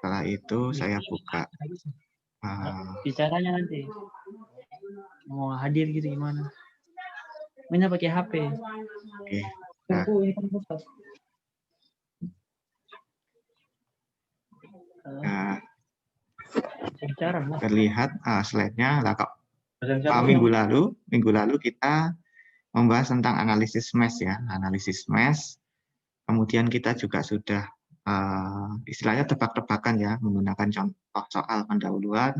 Setelah itu saya buka bicaranya nanti mau hadir gitu gimana? Mainnya pakai HP. oke. Nah, terlihat slide-nya. Lah, minggu lalu kita membahas tentang analisis mesh ya, analisis mesh. Kemudian kita juga sudah istilahnya tebak-tebakan ya, menggunakan contoh soal pendahuluan.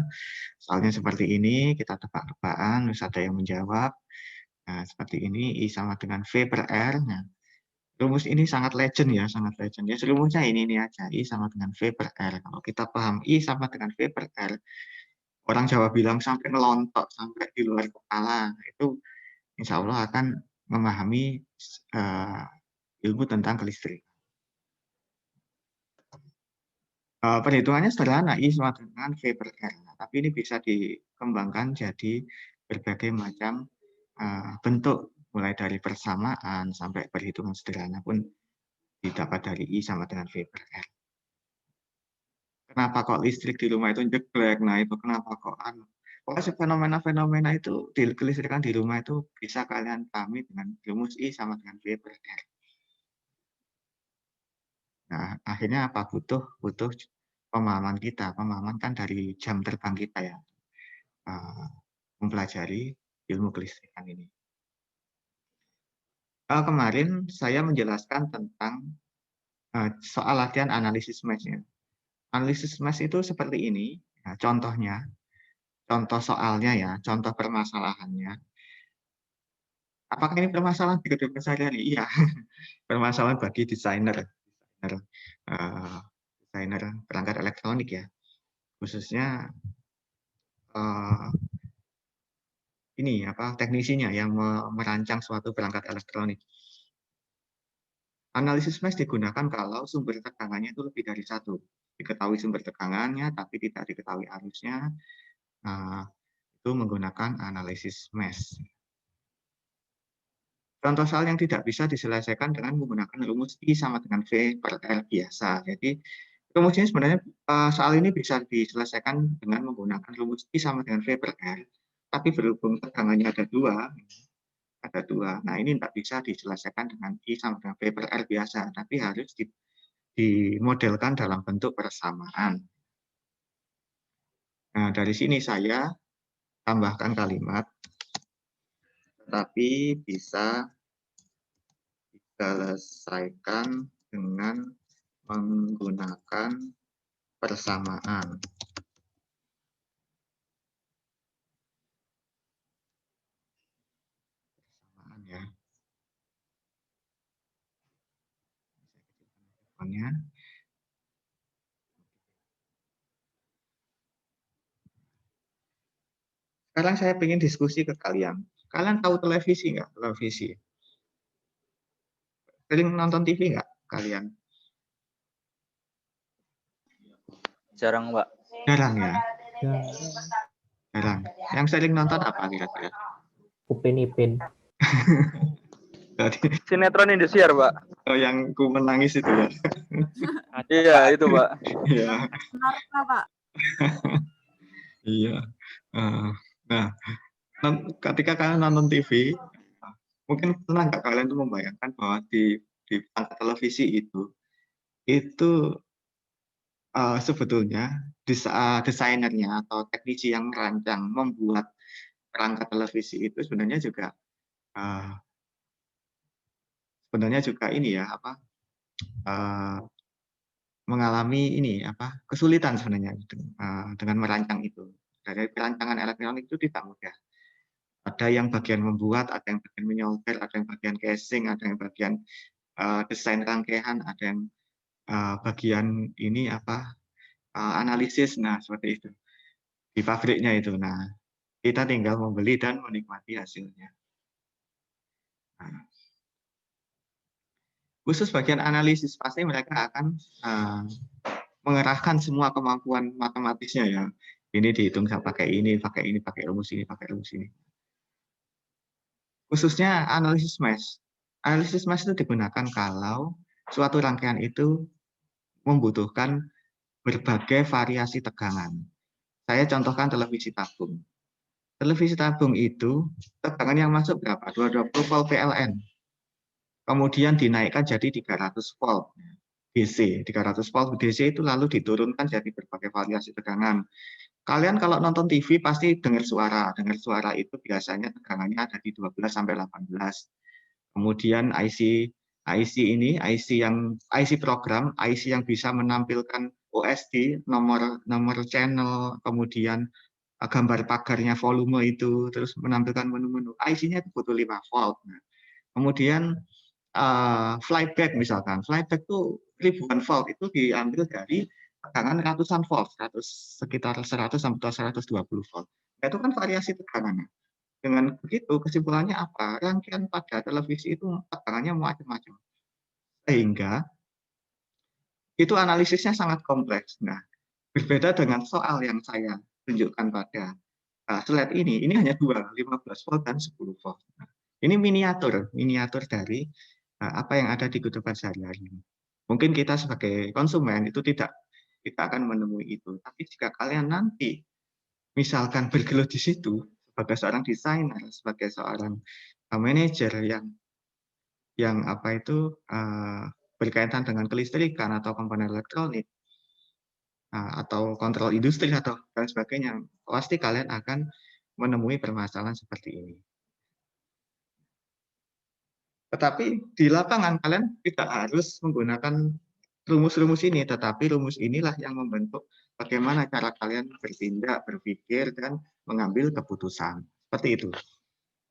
Soalnya seperti ini, kita tebak-tebakan, terus ada yang menjawab. Nah, seperti ini, I sama dengan V per R. Nah, rumus ini sangat legend ya, sangat legend. Ya, rumusnya ini aja, I sama dengan V per R. Kalau kita paham I sama dengan V per R, orang Jawa bilang sampai ngelontok, sampai di luar kepala, itu insya Allah akan memahami ilmu tentang kelistrikan. Perhitungannya sederhana, I sama dengan V per R. Tapi ini bisa dikembangkan jadi berbagai macam bentuk, mulai dari persamaan sampai perhitungan sederhana pun didapat dari I sama dengan V per R. Kenapa kok listrik di rumah itu jeglek? Nah, itu kenapa kok pokoknya fenomena-fenomena itu di kelistrikan di rumah itu bisa kalian pahami dengan rumus I sama dengan V per R. Nah, akhirnya apa? Butuh pemahaman kita. Pemahaman kan dari jam terbang kita ya. Mempelajari ilmu kelistrikan ini. Kemarin saya menjelaskan tentang soal latihan analisis mesh-nya. Analisis mesh itu seperti ini. Nah, contohnya, contoh soalnya ya, contoh permasalahannya. Apakah ini permasalahan di kehidupan sehari-hari? Iya, permasalahan bagi desainer perangkat elektronik ya, khususnya ini teknisinya yang merancang suatu perangkat elektronik. Analisis mesh digunakan kalau sumber tegangannya itu lebih dari satu. Diketahui sumber tegangannya, tapi tidak diketahui arusnya. Itu menggunakan analisis mesh. Contoh soal yang tidak bisa diselesaikan dengan menggunakan rumus I sama dengan V per R biasa. Jadi rumusnya sebenarnya soal ini bisa diselesaikan dengan menggunakan rumus I sama dengan V per R. Tapi berhubung tegangannya ada dua. Nah, ini tidak bisa diselesaikan dengan I sama dengan V per R biasa, tapi harus dimodelkan dalam bentuk persamaan. Nah, dari sini saya tambahkan kalimat, tetapi bisa diselesaikan dengan menggunakan persamaan. Persamaan ya. Sekarang saya ingin diskusi ke kalian. Kalian tahu televisi nggak? Televisi. Sering nonton TV nggak kalian? Jarang, Pak. Jarang ya? Jarang. Yang sering nonton apa kira-kira? Upin Ipin. Sinetron Indosiar, Pak. Oh, yang ku menangis itu ya? Iya, itu, Pak. Iya. Pak. Iya. Nah, ketika kalian nonton TV, mungkin pernah nggak kalian tuh membayangkan bahwa di perangkat televisi itu sebetulnya desainernya atau teknisi yang merancang membuat perangkat televisi itu sebenarnya juga ini ya mengalami kesulitan sebenarnya dengan merancang itu. Dari perancangan elektronik itu tidak mudah. Ada yang bagian membuat, ada yang bagian menyolder, ada yang bagian casing, ada yang bagian desain rangkaian, ada yang bagian ini analisis. Nah, seperti itu di pabriknya itu. Nah, kita tinggal membeli dan menikmati hasilnya. Nah, khusus bagian analisis pasti mereka akan mengerahkan semua kemampuan matematisnya ya. Ini dihitung pakai ini, pakai rumus ini, pakai rumus ini. Khususnya analisis mesh. Analisis mesh itu digunakan kalau suatu rangkaian itu membutuhkan berbagai variasi tegangan. Saya contohkan televisi tabung. Televisi tabung itu tegangan yang masuk berapa? 220 volt PLN. Kemudian dinaikkan jadi 300 volt DC. 300 volt DC itu lalu diturunkan jadi berbagai variasi tegangan. Kalian kalau nonton TV pasti dengar suara. Dengar suara itu biasanya tegangannya ada di 12 sampai 18. Kemudian IC program, IC yang bisa menampilkan OSD, nomor channel, kemudian gambar pagarnya, volume itu, terus menampilkan menu-menu. IC-nya itu butuh 5 volt. Nah, kemudian flyback misalkan, flyback itu ribuan volt, itu diambil dari tegangan ratusan volt, sekitar 100 sampai 120 volt. Nah, itu kan variasi tegangannya. Dengan begitu kesimpulannya apa? Rangkaian pada televisi itu tegangannya macam-macam. Sehingga itu analisisnya sangat kompleks. Nah, berbeda dengan soal yang saya tunjukkan pada slide ini hanya dua, 15 volt dan 10 volt. Nah, ini miniatur dari apa yang ada di kehidupan sehari-hari. Mungkin kita sebagai konsumen itu tidak akan menemui itu. Tapi jika kalian nanti misalkan bergelut di situ sebagai seorang desainer, sebagai seorang manajer yang apa itu berkaitan dengan kelistrikan atau komponen elektronik atau kontrol industri atau dan sebagainya, pasti kalian akan menemui permasalahan seperti ini. Tetapi di lapangan kalian tidak harus menggunakan rumus-rumus ini, tetapi rumus inilah yang membentuk bagaimana cara kalian bertindak, berpikir, dan mengambil keputusan. Seperti itu.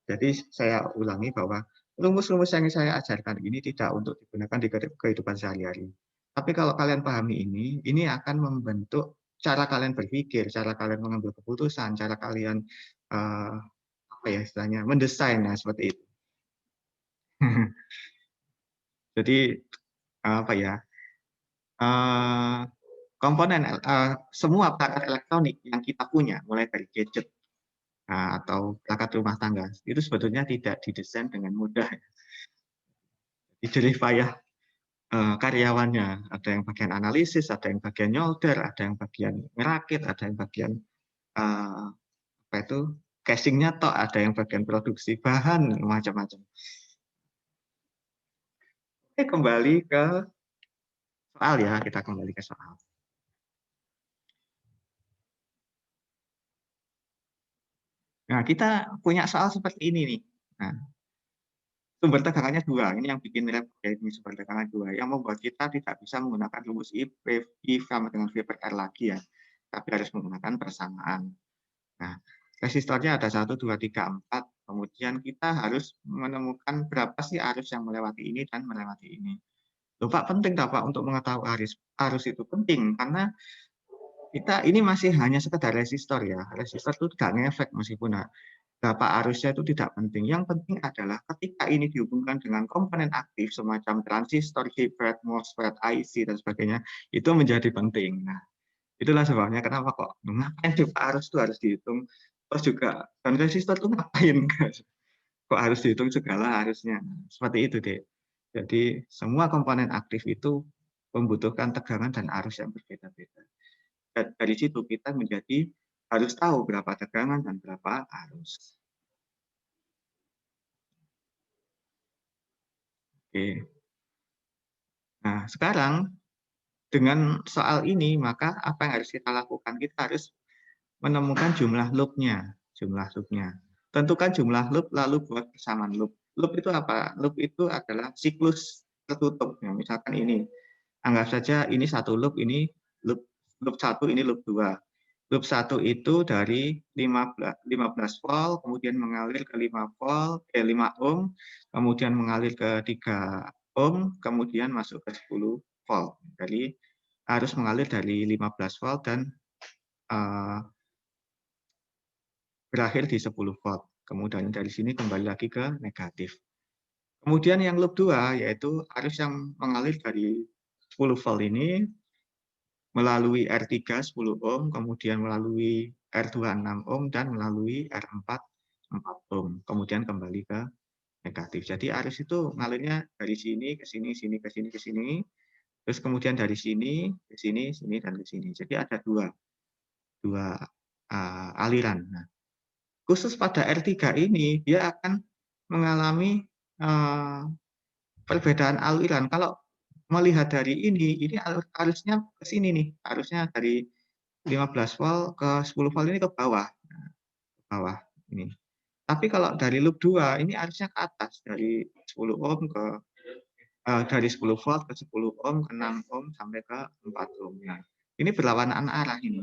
Jadi saya ulangi bahwa rumus-rumus yang saya ajarkan ini tidak untuk digunakan di kehidupan sehari-hari. Tapi kalau kalian pahami ini akan membentuk cara kalian berpikir, cara kalian mengambil keputusan, cara kalian apa ya istilahnya mendesain, nah seperti itu. Jadi apa ya? Komponen semua perangkat elektronik yang kita punya, mulai dari gadget atau perangkat rumah tangga, itu sebetulnya tidak didesain dengan mudah. Jadi payah karyawannya, ada yang bagian analisis, ada yang bagian nyolder, ada yang bagian ngerakit, ada yang bagian apa itu casingnya toh, ada yang bagian produksi bahan, macam-macam. Oke, kembali ke soal ya, kita kembali ke soal. Nah, kita punya soal seperti ini nih. Nah, sumber tegangannya dua, ini yang bikin repot ya, ini sumber tegangan dua, yang membuat kita tidak bisa menggunakan rumus I sama dengan V per R lagi ya, tapi harus menggunakan persamaan. Nah, resistornya ada 1, 2, 3, 4, kemudian kita harus menemukan berapa sih arus yang melewati ini dan melewati ini. Loh Pak, penting Pak untuk mengetahui arus itu penting, karena kita ini masih hanya sekedar resistor ya, resistor itu tidak ngefek meskipun berapa arusnya itu tidak penting. Yang penting adalah ketika ini dihubungkan dengan komponen aktif semacam transistor, FET, MOSFET, IC dan sebagainya, itu menjadi penting. Nah, itulah sebabnya kenapa kok ngapain arus itu harus dihitung, terus juga dan resistor itu ngapain kok harus dihitung segala harusnya. Seperti itu deh. Jadi semua komponen aktif itu membutuhkan tegangan dan arus yang berbeda-beda. Dari situ kita menjadi harus tahu berapa tegangan dan berapa arus. Oke. Nah, sekarang dengan soal ini, maka apa yang harus kita lakukan? Kita harus menemukan jumlah loop-nya. Tentukan jumlah loop, lalu buat persamaan loop. Loop itu apa? Loop itu adalah siklus tertutup. Ya, misalkan ini, anggap saja ini satu loop, ini loop 1, ini loop 2. Loop 1 itu dari 15 volt, kemudian mengalir ke 5 ohm, kemudian mengalir ke 3 ohm, kemudian masuk ke 10 volt. Jadi harus mengalir dari 15 volt dan berakhir di 10 volt. Kemudian dari sini kembali lagi ke negatif. Kemudian yang loop 2 yaitu arus yang mengalir dari 10 volt ini melalui R3 10 ohm, kemudian melalui R2 6 ohm, dan melalui R4 4 ohm. Kemudian kembali ke negatif. Jadi arus itu ngalirnya dari sini ke sini, sini ke sini, ke sini. Terus kemudian dari sini ke sini, sini dan ke sini. Jadi ada dua aliran. Nah, khusus pada R3 ini dia akan mengalami perbedaan aliran. Kalau melihat dari ini arusnya ke sini nih, arusnya dari 15 volt ke 10 volt ini ke bawah. Nah, ke bawah ini. Tapi kalau dari loop 2 ini arusnya ke atas dari 10 ohm ke dari 10 volt ke 10 ohm ke 6 ohm sampai ke 4 ohm. Nah, ini berlawanan arah ini.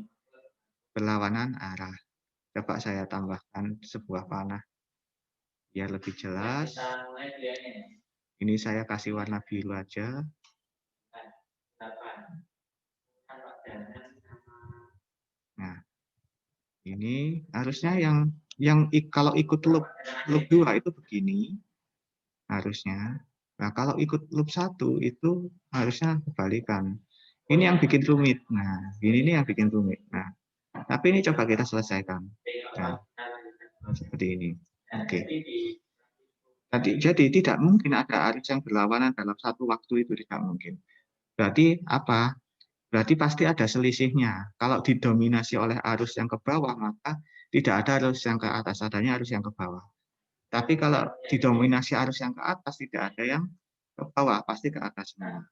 Berlawanan arah. Coba saya tambahkan sebuah panah biar lebih jelas. Ini saya kasih warna biru aja. Nah, ini harusnya yang kalau ikut loop 2 itu begini harusnya. Nah, kalau ikut loop 1 itu harusnya kebalikan. Ini yang bikin rumit. Nah, ini yang bikin rumit. Nah, tapi ini coba kita selesaikan. Nah, seperti ini. Oke. Jadi tidak mungkin ada arus yang berlawanan dalam satu waktu, itu tidak mungkin. Berarti apa? Berarti pasti ada selisihnya. Kalau didominasi oleh arus yang ke bawah, maka tidak ada arus yang ke atas, adanya arus yang ke bawah. Tapi kalau didominasi arus yang ke atas, tidak ada yang ke bawah, pasti ke atas semua.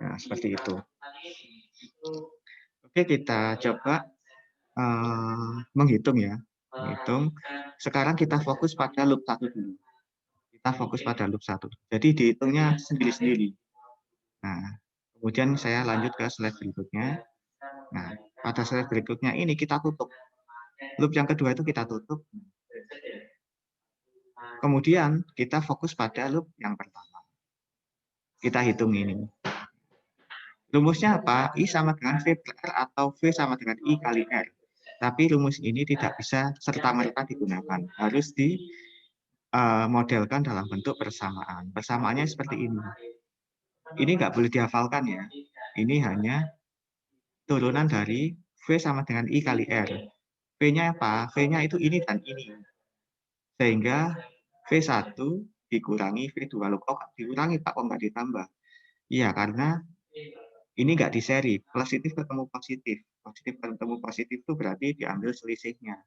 Nah, seperti itu. Oke, kita coba menghitung ya. Menghitung. Sekarang kita fokus pada loop 1 dulu. Kita fokus pada loop 1. Jadi dihitungnya sendiri-sendiri. Nah, kemudian saya lanjut ke slide berikutnya. Nah, pada slide berikutnya ini kita tutup. Loop yang kedua itu kita tutup. Kemudian kita fokus pada loop yang pertama. Kita hitung ini. Rumusnya apa? I sama dengan V per R atau V sama dengan I kali R. Tapi rumus ini tidak bisa serta-merta digunakan. Harus dimodelkan dalam bentuk persamaan. Persamaannya seperti ini. Ini nggak boleh dihafalkan ya. Ini hanya turunan dari V sama dengan I kali R. V-nya apa? V-nya itu ini dan ini. Sehingga V1 dikurangi V2. Loh, kok dikurangi Pak? Kok nggak ditambah? Iya, karena ini nggak di seri. Positif ketemu positif. Positif ketemu positif itu berarti diambil selisihnya.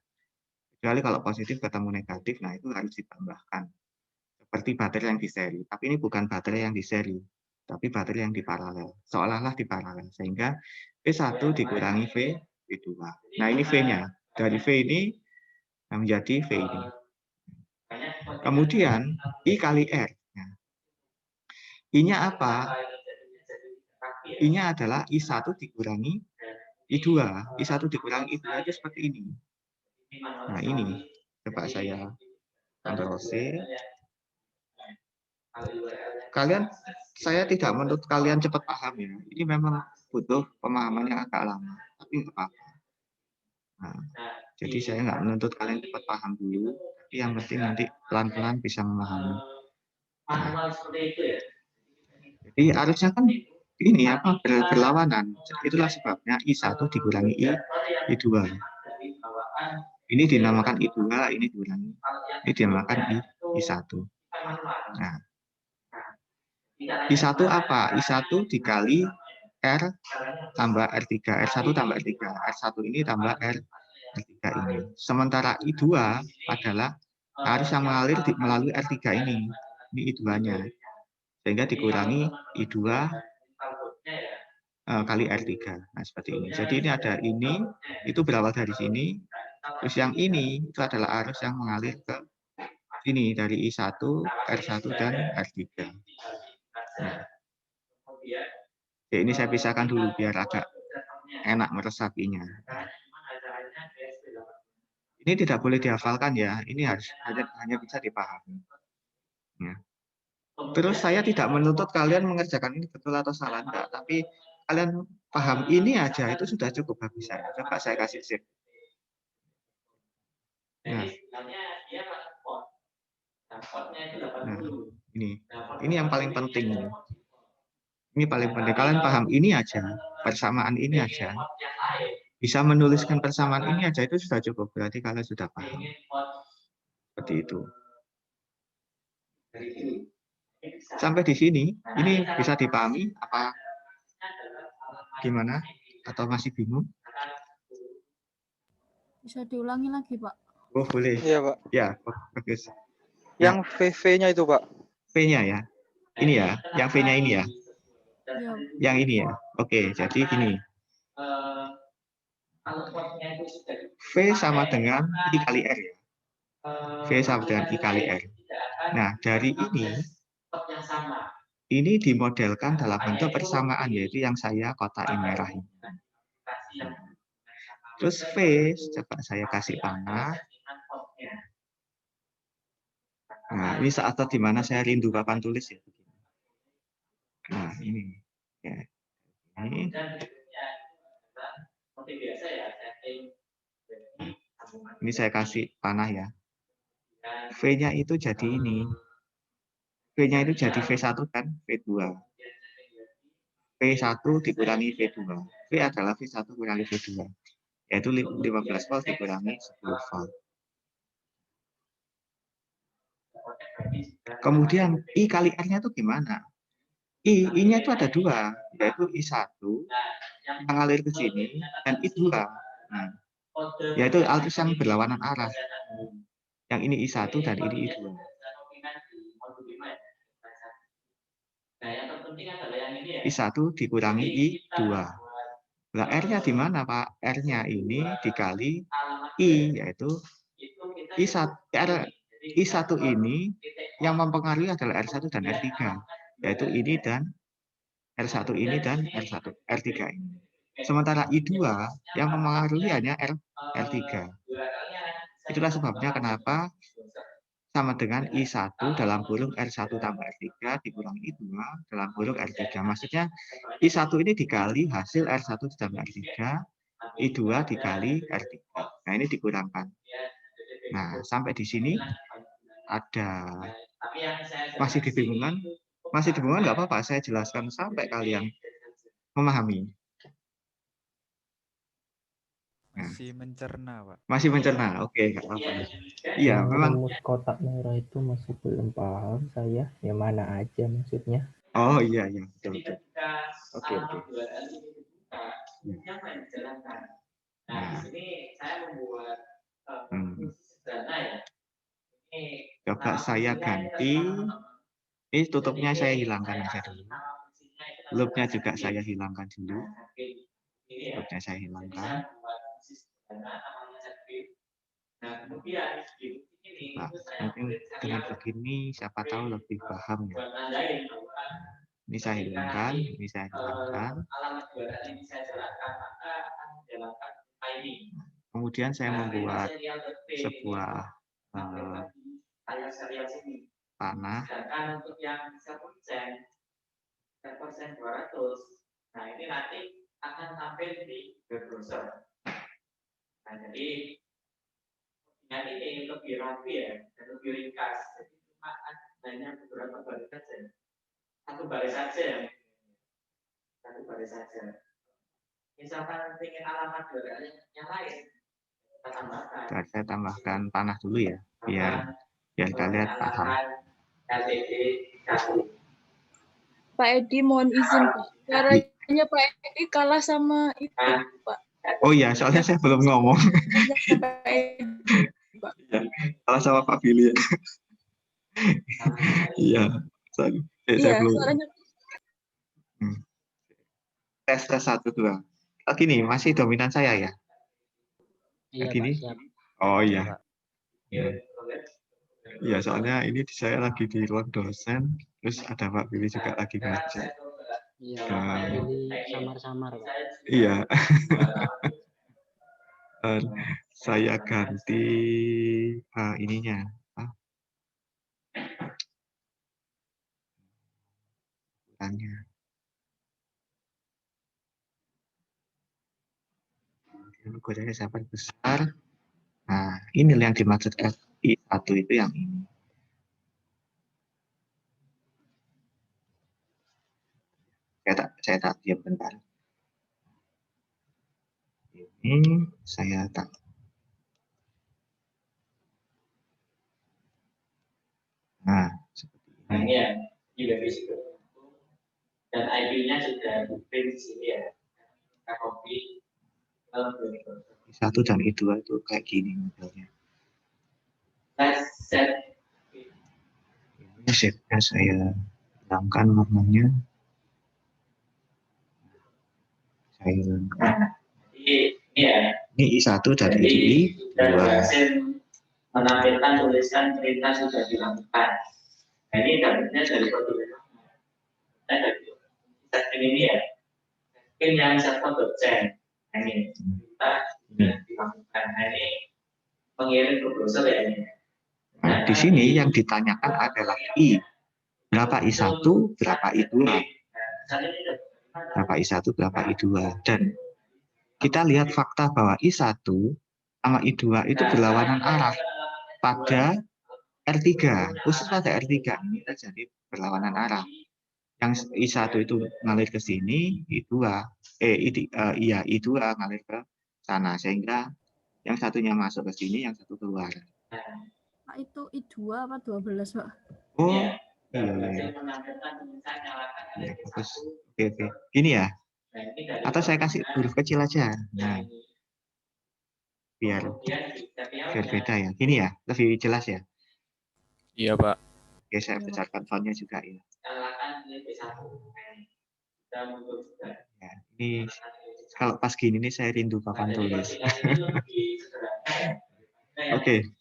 Kecuali kalau positif ketemu negatif, nah itu harus ditambahkan. Seperti baterai yang di seri. Tapi ini bukan baterai yang di seri, tapi baterai yang di paralel. Seolah-olah di paralel. Sehingga V1 dikurangi V2. Nah ini V-nya. Dari V ini menjadi V ini. Kemudian I kali R. Nah, I-nya apa? I-nya adalah I1 dikurangi I2. I1 dikurangi I2 itu seperti ini. Nah ini. Coba saya Ctrl+C. Saya tidak menuntut kalian cepat paham ya. Ini memang butuh pemahaman yang agak lama. Tapi nggak apa-apa. Nah, jadi saya nggak menuntut kalian cepat paham dulu. Tapi yang penting nanti pelan-pelan bisa memahami. Nah, jadi arusnya kan ini apa berlawanan. Itulah sebabnya I1 dikurangi I2. Ini dinamakan I2, ini dikurangi. Ini dinamakan I1. Nah, I1 apa? I1 dikali R tambah R3. R1 tambah R3. R1 ini tambah R3 ini. Sementara I2 adalah arus yang mengalir melalui R3 ini. Ini I2-nya. Sehingga dikurangi I2 kali R3. Nah, seperti ini. Jadi ini ada ini, itu berawal dari sini. Terus yang ini, itu adalah arus yang mengalir ke sini. Dari I1, R1, dan R3. Nah, ya, ini saya pisahkan dulu biar agak enak meresapinya. Ini tidak boleh dihafalkan ya. Ini harus hanya bisa dipahami. Ya. Terus saya tidak menuntut kalian mengerjakan ini betul atau salah, enggak. Tapi kalian paham ini aja itu sudah cukup bagi saya. Coba saya kasih save. Nah, ini yang paling penting. Ini paling penting. Kalian paham ini aja, persamaan ini aja. Bisa menuliskan persamaan ini aja itu sudah cukup. Berarti kalian sudah paham. Seperti itu. Sampai di sini, ini bisa dipahami apa gimana? Atau masih bingung? Bisa diulangi lagi, Pak. Oh, boleh. Iya, Pak. Ya, bagus. Yang VV-nya itu, Pak. V-nya ya. Ini ya, yang V-nya ini ya. Iya. Yang ini ya. Oke, jadi gini. V sama dengan I kali R ya. V sama dengan I kali R. Nah, dari ini dimodelkan dalam bentuk persamaan, yaitu yang saya kotakin merah ini. Terus V, coba saya kasih panah. Nah, ini saat di mana saya rindu papan tulis ya. Nah, ini. Ya. Ini saya kasih panah ya. V-nya itu jadi ini. V-nya itu jadi V1 kan, V2. V1 dikurangi V2. V adalah V1 kurangi V2. Yaitu 15 volt dikurangi 10 volt. Kemudian I kali R-nya itu gimana? I-nya itu ada dua, yaitu I1 yang ngalir ke sini, dan I2. Nah, yaitu arus yang berlawanan arah. Yang ini I1 dan ini I2. I1 dikurangi I2. Nah, R-nya di mana, Pak? R-nya ini dikali I, yaitu I1 ini yang mempengaruhi adalah R1 dan R3, yaitu ini dan R1 ini dan R3 ini. Sementara I2 yang mempengaruhi hanya R3. Itulah sebabnya kenapa sama dengan I1 dalam kurung R1 tambah R3 dikurangi I2 dalam kurung R3. Maksudnya I1 ini dikali hasil R1 tambah R3, I2 dikali R3. Nah, ini dikurangkan. Nah, sampai di sini ada masih dibingungan? Masih dibingungan nggak apa-apa, saya jelaskan sampai kalian memahami. Masih mencerna, Pak. Masih mencerna, oke, nggak apa-apa. Iya, memang. Rumus kotak merah itu masih belum paham saya. Yang mana aja maksudnya? Oh iya, betul. Oke. Nah. Coba saya ganti. Ini tutupnya saya hilangkan aja dulu. Loopnya juga saya hilangkan dulu. Loopnya saya hilangkan. Nah, mungkin dengan begini siapa tahu lebih paham ya. Ini saya hilangkan, ini saya hilangkan. Kemudian saya membuat sebuah panah. Nah, ini nanti akan tampil di web browser. Nah, jadi ini lebih rapi ya, dan lebih ringkas. Jadi cuma hanya beberapa baris saja. Satu baris saja. Misalkan ingin alamat jualan yang lain, kita tambahkan. Saya tambahkan panah dulu ya, biar kalian paham. Pak Edi, mohon izin, Pak. Suaranya Pak Edi kalah sama itu, Pak. Oh iya, soalnya saya belum ngomong. Pak Edi, Pak. Kalah sama Pak Billy. Iya, saya belum. Suaranya. Tes 1, 2. Gini, masih dominan saya ya? Iya, gini? Pak, siap. Oh iya. Pak. Iya, soalnya ini saya lagi di ruang dosen, terus ada Pak Billy juga lagi ngajar. Iya, Pak Billy samar-samar, Pak. Iya. Saya ganti ininya. Tanya. Ukurannya sangat besar. Nah, ini yang dimaksud I1 itu yang ini. Saya tak diam bentar. Ini saya tak. Nah, seperti ini. Dan IP-nya sudah di sini ya. Kita copy I1 dan I2 itu kayak gini modelnya. Ini shape-nya saya hilangkan warnanya. Saya hilangkan. Ini I1 dan I2. Menampilkan tulisan perintah sudah dilakukan. Nah, ini dapatnya dari tulisan. Setting ini ya. Setting yang server.jn. Ini kita sudah dilakukan. Nah, ini mengirim ke browser ya ini. Nah, di sini yang ditanyakan adalah I. Berapa I1, berapa I2. Berapa I1, berapa I2. Dan kita lihat fakta bahwa I1 sama I2 itu berlawanan arah pada R3. Khusus pada R3 ini terjadi berlawanan arah. Yang I1 itu ngalir ke sini, I2 ngalir ke sana. Sehingga yang satunya masuk ke sini, yang satu keluar. Pak, itu I2 apa 12, Pak? Oh, iya. Ya, bagus. Oke. Gini ya. Atau saya kasih huruf kecil aja. Nah, biar beda ya. Gini ya, lebih jelas ya. Iya, Pak. Oke, saya besarkan fontnya juga ya. Ya, ini kalau pas gini nih saya rindu papan tulis. Oke.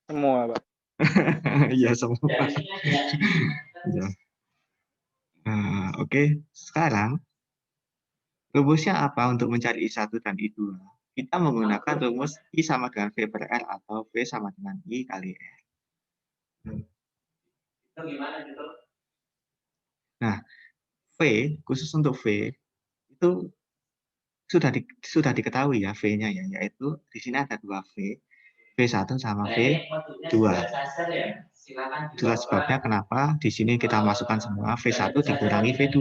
Semua, Pak. Iya semua. Ya. Oke. Sekarang rumusnya apa untuk mencari I1 dan I2? Kita menggunakan rumus I sama dengan V per R atau V sama dengan I kali R. Nah, V, khusus untuk V, itu sudah diketahui ya V-nya ya, yaitu di sini ada 2 V, V1 sama V2. Itulah sebabnya kenapa di sini kita masukkan semua V1 dikurangi V2.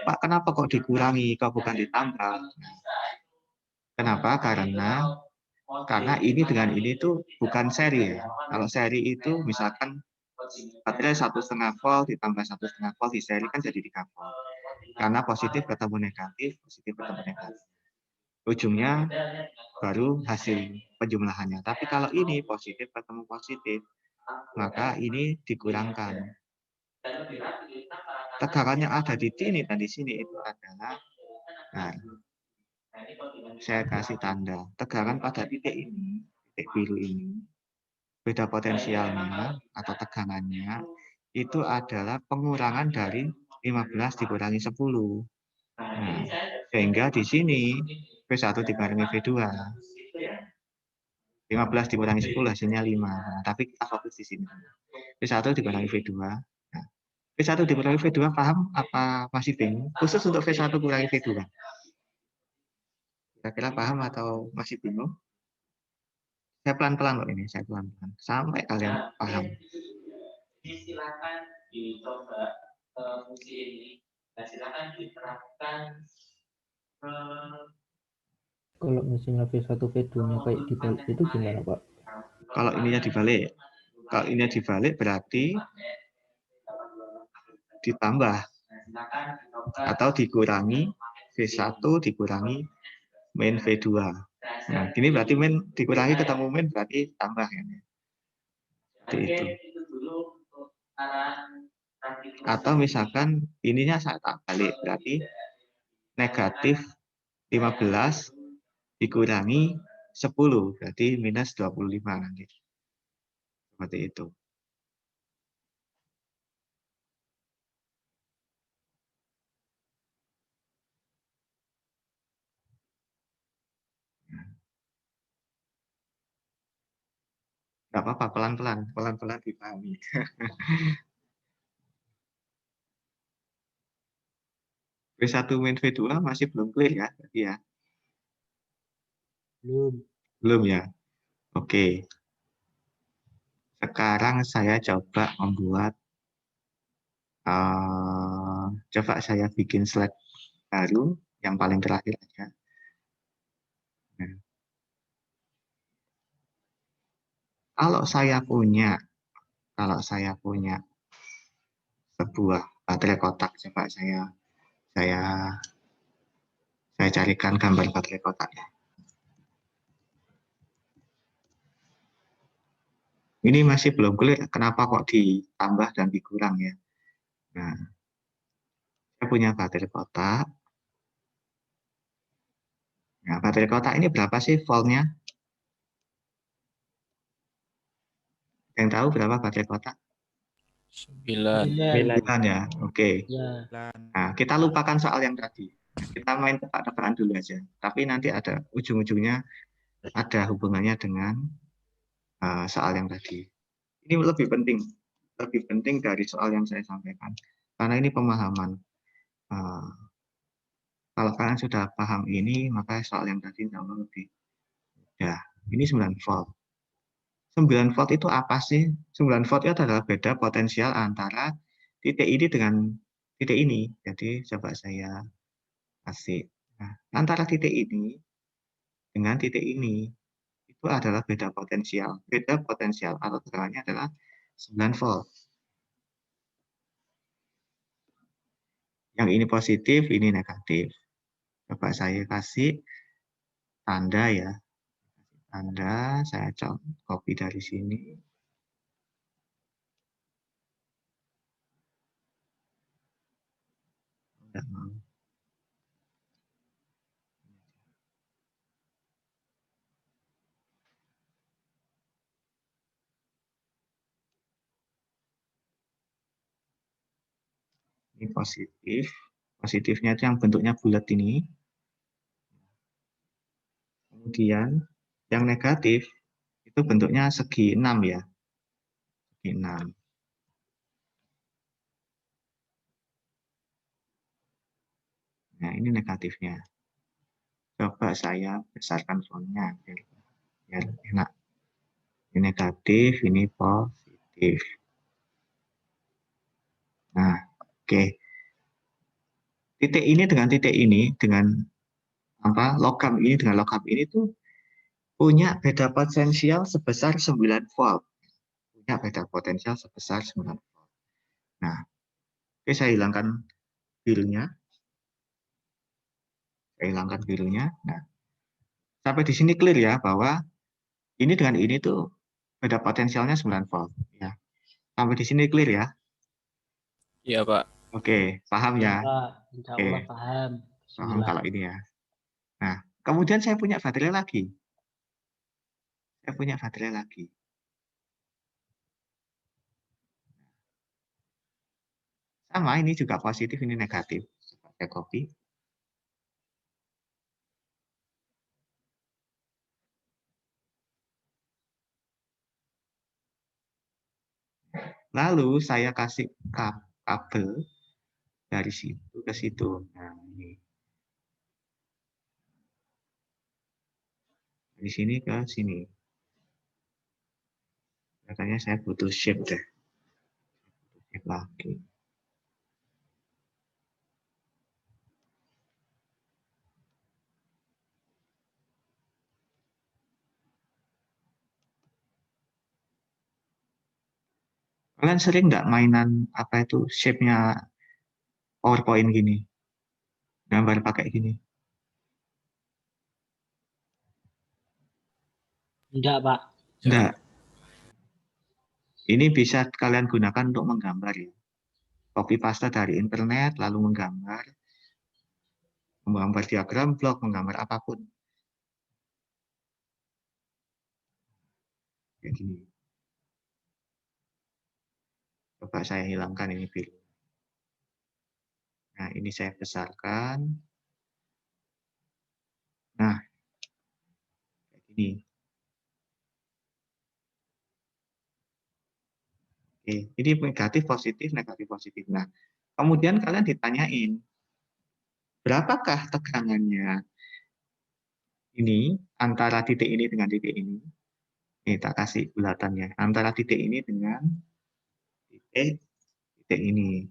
Pak, kenapa kok dikurangi, kok bukan ditambah? Kenapa? Karena ini dengan ini tuh bukan seri ya. Kalau seri itu misalkan baterai 1,5 volt ditambah 1,5 volt di seri kan jadi 3 volt. Karena positif ketemu negatif, positif ketemu negatif. Ujungnya baru hasil penjumlahannya. Tapi kalau ini positif ketemu positif, maka ini dikurangkan. Tegangannya ada di sini dan di sini itu adalah, nah, saya kasih tanda tegangan pada titik ini, titik biru ini, beda potensialnya atau tegangannya itu adalah pengurangan dari 15 dikurangi 10. Nah, sehingga di sini V1 dikurangi V2. 15 dikurangi 10 hasilnya 5. Nah, tapi kita fokus di sini. V1 dikurangi V2. Nah, V1 dikurangi V2 paham apa masih bingung? Khusus untuk V1 kurangi V2. Kira-kira paham atau masih bingung? Saya pelan-pelan kok ini, saya pelan-pelan. Sampai kalian paham. Silakan dicoba fungsi ini. Dan silakan diterapkan. Kalau misalnya V1 V2-nya kayak dibalik itu gimana, Pak? Kalau ininya dibalik. Kalau ininya dibalik berarti ditambah atau dikurangi V1 dikurangi min V2. Nah, ini berarti min dikurangi ketemu min berarti tambah ya. Seperti itu. Atau misalkan ininya saya tak balik berarti negatif 15 dikurangi 10 berarti minus 25 nanti. Seperti itu. Nggak apa-apa, pelan-pelan dipahami. V1 min V2 masih belum clear ya, tadi ya? Belum ya? Oke. Sekarang saya coba membuat, coba saya bikin slide baru, yang paling terakhir aja. Nah. Kalau saya punya sebuah baterai kotak. Coba saya carikan gambar baterai kotaknya. Ini masih belum clear kenapa kok ditambah dan dikurang ya. Nah, saya punya baterai kotak. Nah, baterai kotak ini berapa sih voltnya? Yang tahu berapa baterai kotak? 9. 9 ya, oke. Ya. Nah, kita lupakan soal yang tadi. Kita main tebak-tebakan dulu aja. Tapi nanti ada ujung-ujungnya ada hubungannya dengan soal yang tadi. Ini lebih penting dari soal yang saya sampaikan. Karena ini pemahaman. Kalau kalian sudah paham ini, maka soal yang tadi insya Allah lebih mudah. Ini 9 volt. 9 volt itu apa sih? 9 volt itu adalah beda potensial antara titik ini dengan titik ini. Jadi coba saya kasih. Nah, antara titik ini dengan titik ini itu adalah beda potensial. Beda potensial atau tegangannya adalah 9 volt. Yang ini positif, ini negatif. Coba saya kasih tanda ya. Tanda, saya copy dari sini. Tidak mau. Ini positif. Positifnya itu yang bentuknya bulat ini. Kemudian yang negatif itu bentuknya segi 6 ya. Segi 6. Nah, ini negatifnya. Coba saya besarkan fontnya biar enak. Ini negatif, ini positif. Nah, oke. Titik ini dengan titik ini, dengan logam ini dengan logam ini tuh punya beda potensial sebesar 9 volt. Punya beda potensial sebesar 9 volt. Nah, oke, saya hilangkan birunya. Nah, sampai di sini clear ya bahwa ini dengan ini tuh beda potensialnya 9 volt. Ya. Sampai di sini clear ya. Iya, Pak. Oke, paham ya? Pak, insya Allah Oke, paham. paham kalau ini ya. Nah, kemudian saya punya baterai lagi. Sama, ini juga positif, ini negatif. Saya copy. Lalu saya kasih kabel dari situ ke situ. Nah, ini. Dari sini ke sini. Katanya saya butuh shape deh. Shape lagi. Kalian sering nggak mainan apa itu shape-nya PowerPoint gini? Gambar pakai gini. Enggak, Pak. Enggak. Ini bisa kalian gunakan untuk menggambar ya. Copy paste dari internet, lalu menggambar diagram blok, menggambar apapun. Kayak gini. Coba saya hilangkan ini biru. Nah, ini saya besarkan. Nah, kayak gini. Oke, ini negatif, positif, negatif, positif. Nah, kemudian kalian ditanyain, berapakah tegangannya ini antara titik ini dengan titik ini? Ini tak kasih bulatannya. Antara titik ini dengan titik ini.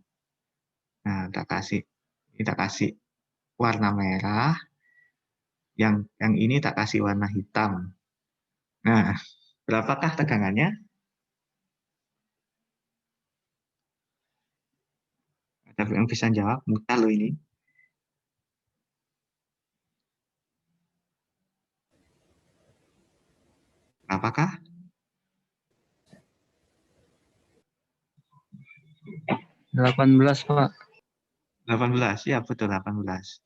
Nah, tak kasih warna merah. Yang ini tak kasih warna hitam. Nah, berapakah tegangannya? Ada yang bisa jawab? Mudah loh ini. Apakah? 18, Pak. 18, ya betul 18.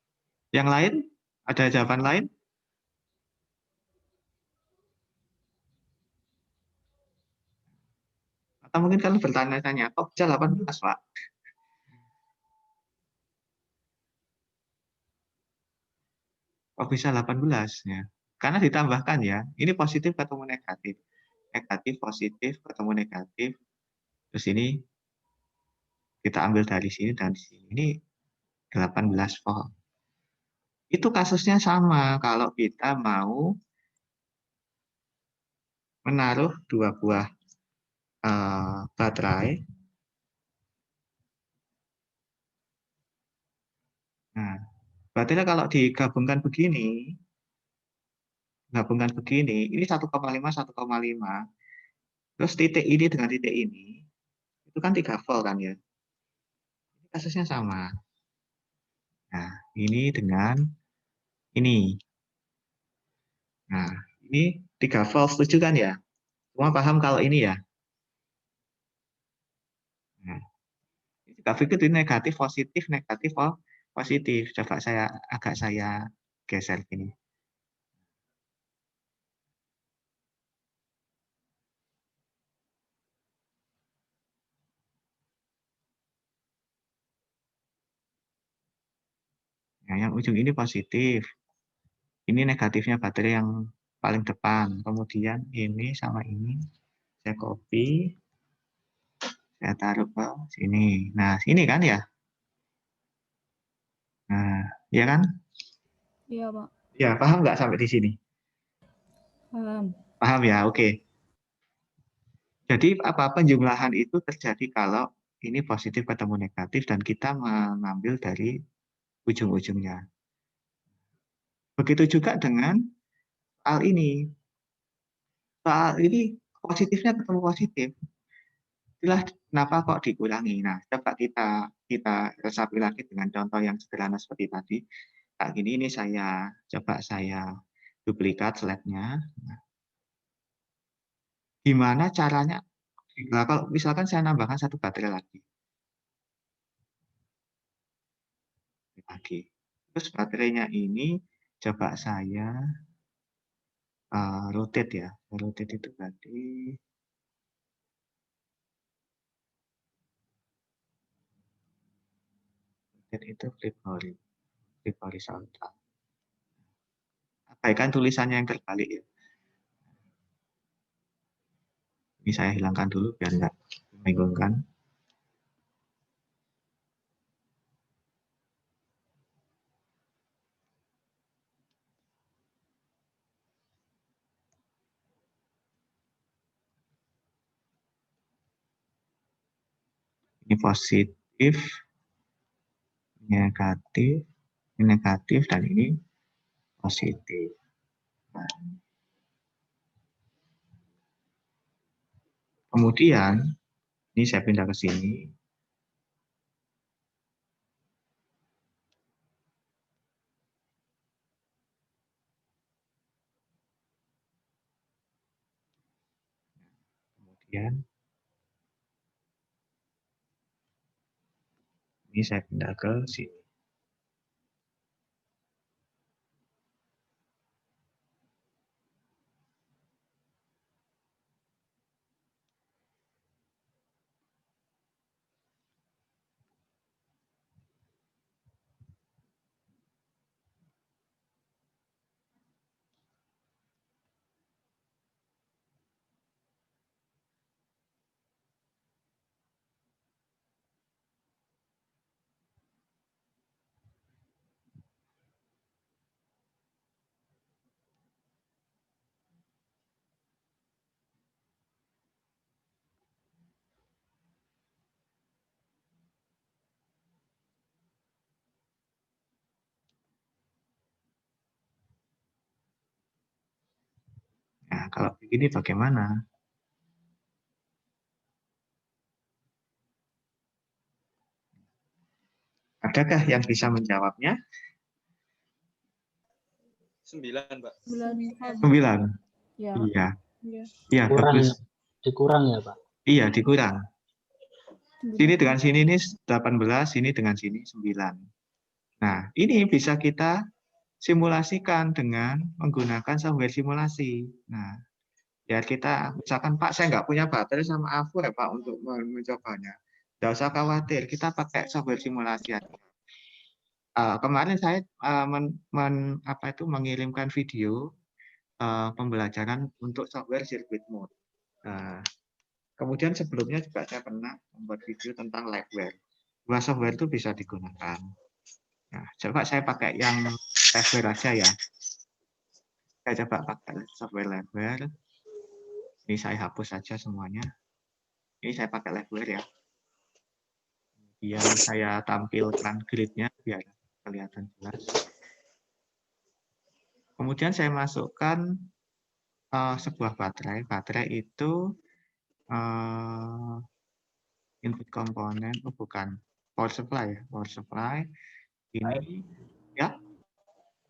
Yang lain? Ada jawaban lain? Atau mungkin kalau bertanya-tanya, kok bisa 18, Pak? Kok bisa 18? Ya. Karena ditambahkan ya, ini positif ketemu negatif. Negatif, positif, ketemu negatif. Terus ini kita ambil dari sini dan di sini. Ini 18 volt. Itu kasusnya sama kalau kita mau menaruh dua buah baterai. Nah, baterai kalau digabungkan begini, ini 1,5, 1,5. Terus titik ini dengan titik ini, itu kan 3 volt kan ya. Kasusnya sama. Nah, ini dengan ini. Nah, ini 3 volt, setuju kan ya? Semua paham kalau ini ya? Nah, kita pikir ini negatif, positif, negatif, positif. Coba agak saya geser ini. Nah, yang ujung ini positif. Ini negatifnya baterai yang paling depan. Kemudian ini sama ini saya copy, saya taruh ke sini. Nah, sini kan ya? Nah, ya kan? Iya, Pak. Ya, paham nggak sampai di sini? Paham. Paham ya? Oke. Jadi apa penjumlahan itu terjadi kalau ini positif ketemu negatif dan kita mengambil dari ujung-ujungnya. Begitu juga dengan soal ini. Soal ini positifnya ketemu positif. Itulah kenapa kok dikurangi. Nah, coba kita resapi lagi dengan contoh yang sederhana seperti tadi. Kayak gini, ini coba saya duplikat slide-nya. Nah, gimana caranya? Nah, kalau misalkan saya nambahkan satu baterai lagi. Terus baterainya ini coba saya rotate ya. Rotate itu berarti flip horizontal. Abaikan tulisannya yang terbalik ya. Ini saya hilangkan dulu biar nggak membingungkan. Ini positif, negatif, dan ini positif. Nah, kemudian ini saya pindah ke sini. Kemudian ini saya pindah ke sini. Nah, kalau begini bagaimana? Adakah yang bisa menjawabnya? 9, Pak. 9. 9. Ya. Iya. Iya. Iya, Kurang bagus. ya? Dikurang ya, Pak? Iya, dikurang. 9. Sini dengan sini ini 18, sini dengan sini 9. Nah, ini bisa kita simulasikan dengan menggunakan software simulasi. Nah, ya kita, misalkan Pak, saya nggak punya baterai sama AVO ya Pak untuk mencobanya. Nggak usah khawatir, kita pakai software simulasi aja. Kemarin saya mengirimkan video pembelajaran untuk software circuit mode. Kemudian sebelumnya juga saya pernah membuat video tentang liveware. Dua software itu bisa digunakan. Nah, coba saya pakai yang liveware aja ya. Saya coba pakai software liveware. Ini saya hapus saja semuanya. Ini saya pakai liveware ya. Kemudian saya tampilkan grid-nya biar kelihatan jelas. Kemudian saya masukkan sebuah baterai. Baterai itu input komponen, bukan power supply ya, power supply. Ini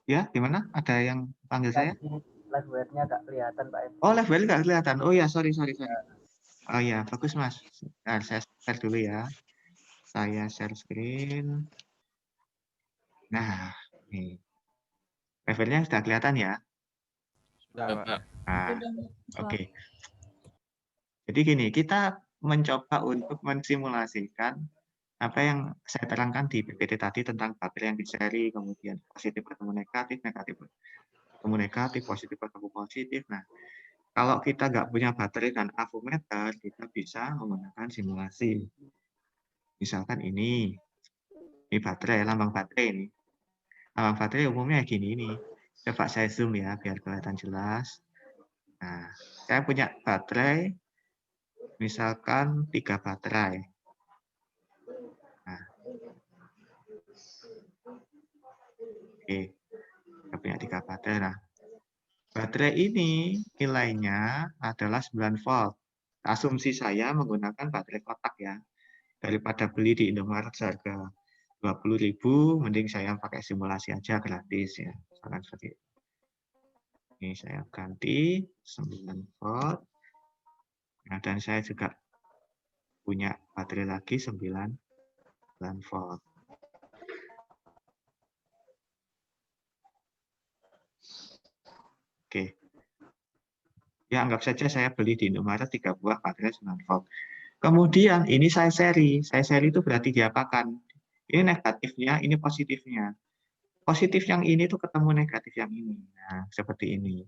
ya gimana? Ada yang panggil saya? Liveware-nya nggak kelihatan, Pak. Oh, liveware nggak kelihatan. Oh ya, sorry. Oh ya, bagus Mas. Nah, saya share dulu ya. Saya share screen. Nah, nih. Liveware-nya sudah kelihatan ya? Sudah, Pak. Nah, oke. Jadi gini, kita mencoba untuk mensimulasikan apa yang saya terangkan di PPT tadi tentang baterai yang di seri, kemudian positif ketemu negatif, negatif ketemu negatif, positif ketemu positif. Nah, kalau kita nggak punya baterai dan avometer, kita bisa menggunakan simulasi. Misalkan ini baterai, lambang baterai ini. Lambang baterai umumnya gini ini. Coba saya zoom ya, biar kelihatan jelas. Nah, saya punya baterai, misalkan 3 baterai. Nah, oke, saya punya 3 baterai. Nah, baterai ini nilainya adalah 9 volt. Asumsi saya menggunakan baterai kotak ya. Daripada beli di Indomaret harga 20.000, mending saya pakai simulasi aja gratis ya. Misalkan seperti itu. Ini saya ganti 9 volt. Nah, dan saya juga punya baterai lagi 9 volt. Oke. Ya, anggap saja saya beli di Indomaret 3 buah baterai 9 volt. Kemudian ini saya seri. Saya seri itu berarti diapakan? Ini negatifnya, ini positifnya. Positif yang ini tuh ketemu negatif yang ini. Nah, seperti ini.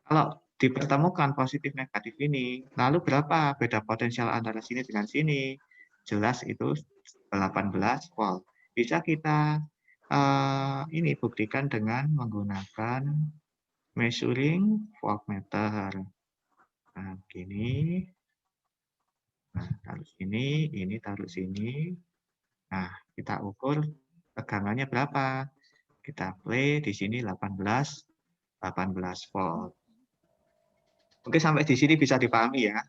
Kalau dipertemukan positif negatif ini, lalu berapa beda potensial antara sini dengan sini? Jelas itu 18 volt. Bisa kita ini buktikan dengan menggunakan measuring voltmeter. Nah, gini. Nah, taruh sini, ini taruh sini. Nah, kita ukur tegangannya berapa. Kita play di sini 18 volt. Oke, sampai di sini bisa dipahami ya.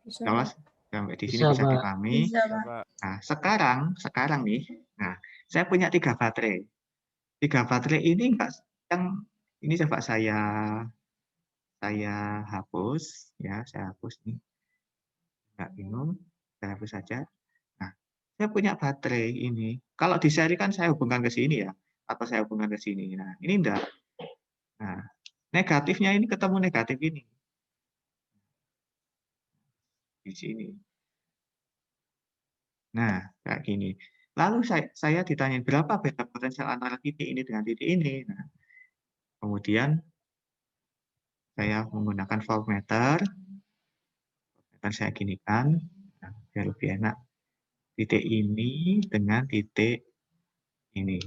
Bisa. Ya, Mas? Sampai di sini Bisa, bisa Pak. dipahami. Bisa, Pak. Nah, sekarang nih. Nah, saya punya 3 baterai. 3 baterai ini enggak yang ini coba saya hapus ya, saya hapus nih. Enggak bingung, saya hapus saja. Nah, saya punya baterai ini. Kalau di seri kan saya hubungkan ke sini ya, atau saya hubungkan ke sini. Nah, ini enggak. Nah, negatifnya ini ketemu negatif ini. Di sini. Nah, kayak gini. Lalu saya ditanyain berapa beda potensial antara titik ini dengan titik ini. Nah, kemudian saya menggunakan voltmeter. Dan saya ginikan, nah, biar lebih enak. Titik ini dengan titik ini.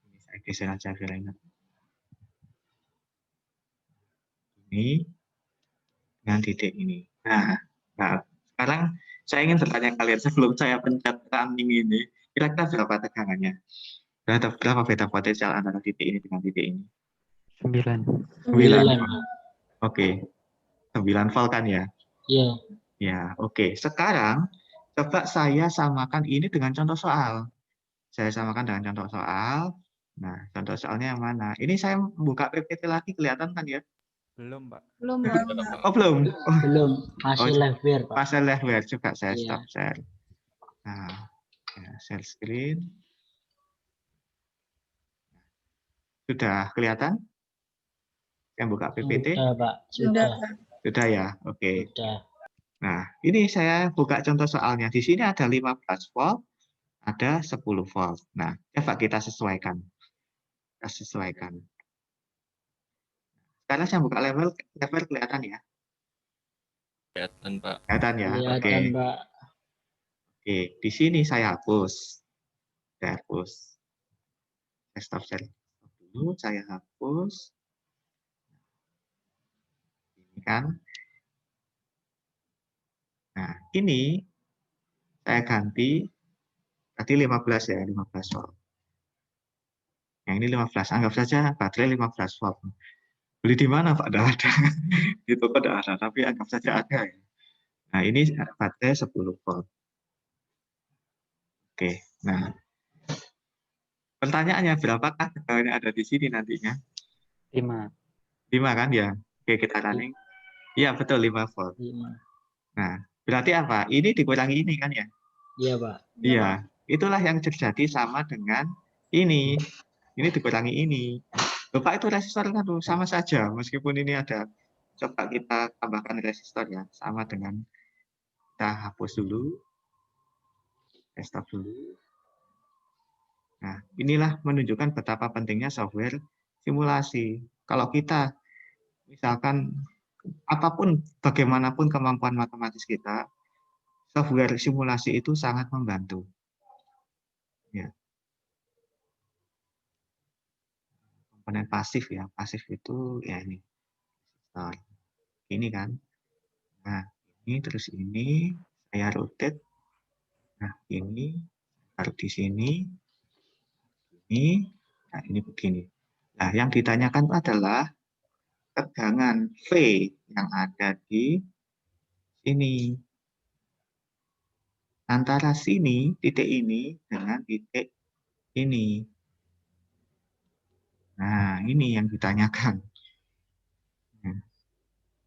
Ini saya geser aja biar enak. Ini dengan titik ini. Nah, sekarang saya ingin bertanya kalian sebelum saya pencet running ini, kira-kira berapa tegangannya? Berapa beda potensial antara titik ini dengan titik ini? 9. 9. Oke. 9 volt kan ya? Iya. Ya, oke. Sekarang coba saya samakan ini dengan contoh soal. Saya samakan dengan contoh soal. Nah, contoh soalnya yang mana? Ini saya buka PPT lagi, kelihatan kan ya? Belum, Pak. Belum, Pak. Oh, belum. Oh, Belum. Masih live wire, Pak. pasal level. Coba saya Iya. stop share. Nah, ya, share screen. Sudah kelihatan? Yang buka PPT? Sudah, Pak. Sudah. Sudah. Sudah ya? Oke. Sudah. Nah, ini saya buka contoh soalnya. Di sini ada 15 volt, ada 10 volt. Nah, coba kita sesuaikan. Kita sesuaikan. Sekarang saya buka level kelihatan ya? Kelihatan, Pak. Kelihatan ya? Oke. Kelihatan, Pak. Oke, di sini saya hapus. Saya hapus. Saya stop share dulu, saya hapus. Ini kan. Nah, ini saya ganti tadi 15 ya, 15 volt. Yang ini 15, anggap saja baterai 15 volt. Beli di mana Pak? Tidak ada. Di toko tidak ada, tapi anggap saja ada ya. Nah, ini baterai 10 volt. Oke, nah. Pertanyaannya, berapakah tegangan yang ada di sini nantinya? 5. 5 kan ya? Oke, kita running. Iya, betul 5 volt. 5. Nah, berarti apa? Ini dikurangi ini kan ya? Iya, Pak. Iya, itulah yang terjadi sama dengan ini. Ini dikurangi ini. Bapak itu resistor kan sama saja, meskipun ini ada. Coba kita tambahkan resistor ya, sama dengan kita hapus dulu, stop dulu. Nah, inilah menunjukkan betapa pentingnya software simulasi. Kalau kita, misalkan apapun, bagaimanapun kemampuan matematis kita, software simulasi itu sangat membantu. Ya. Komponen pasif ya, pasif itu ya ini kan. Nah, ini terus ini saya rotate. Nah, ini taruh di sini. Ini, nah ini begini. Nah, yang ditanyakan adalah tegangan V yang ada di sini. Antara sini, titik ini, dengan titik ini. Nah, ini yang ditanyakan.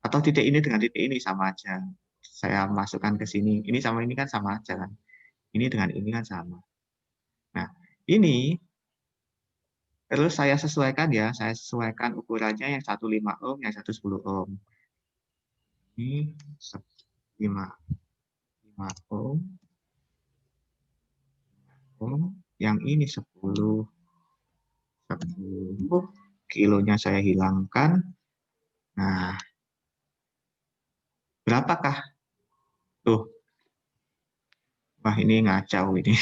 Atau titik ini dengan titik ini sama aja. Saya masukkan ke sini. Ini sama ini kan sama aja kan. Ini dengan ini kan sama. Nah, ini terus saya sesuaikan ya. Saya sesuaikan ukurannya yang 15 ohm, yang 110 ohm. Ini 5 ohm. Yang ini 10 kilonya saya hilangkan. Nah, berapakah? Tuh. Wah, ini ngacau ini.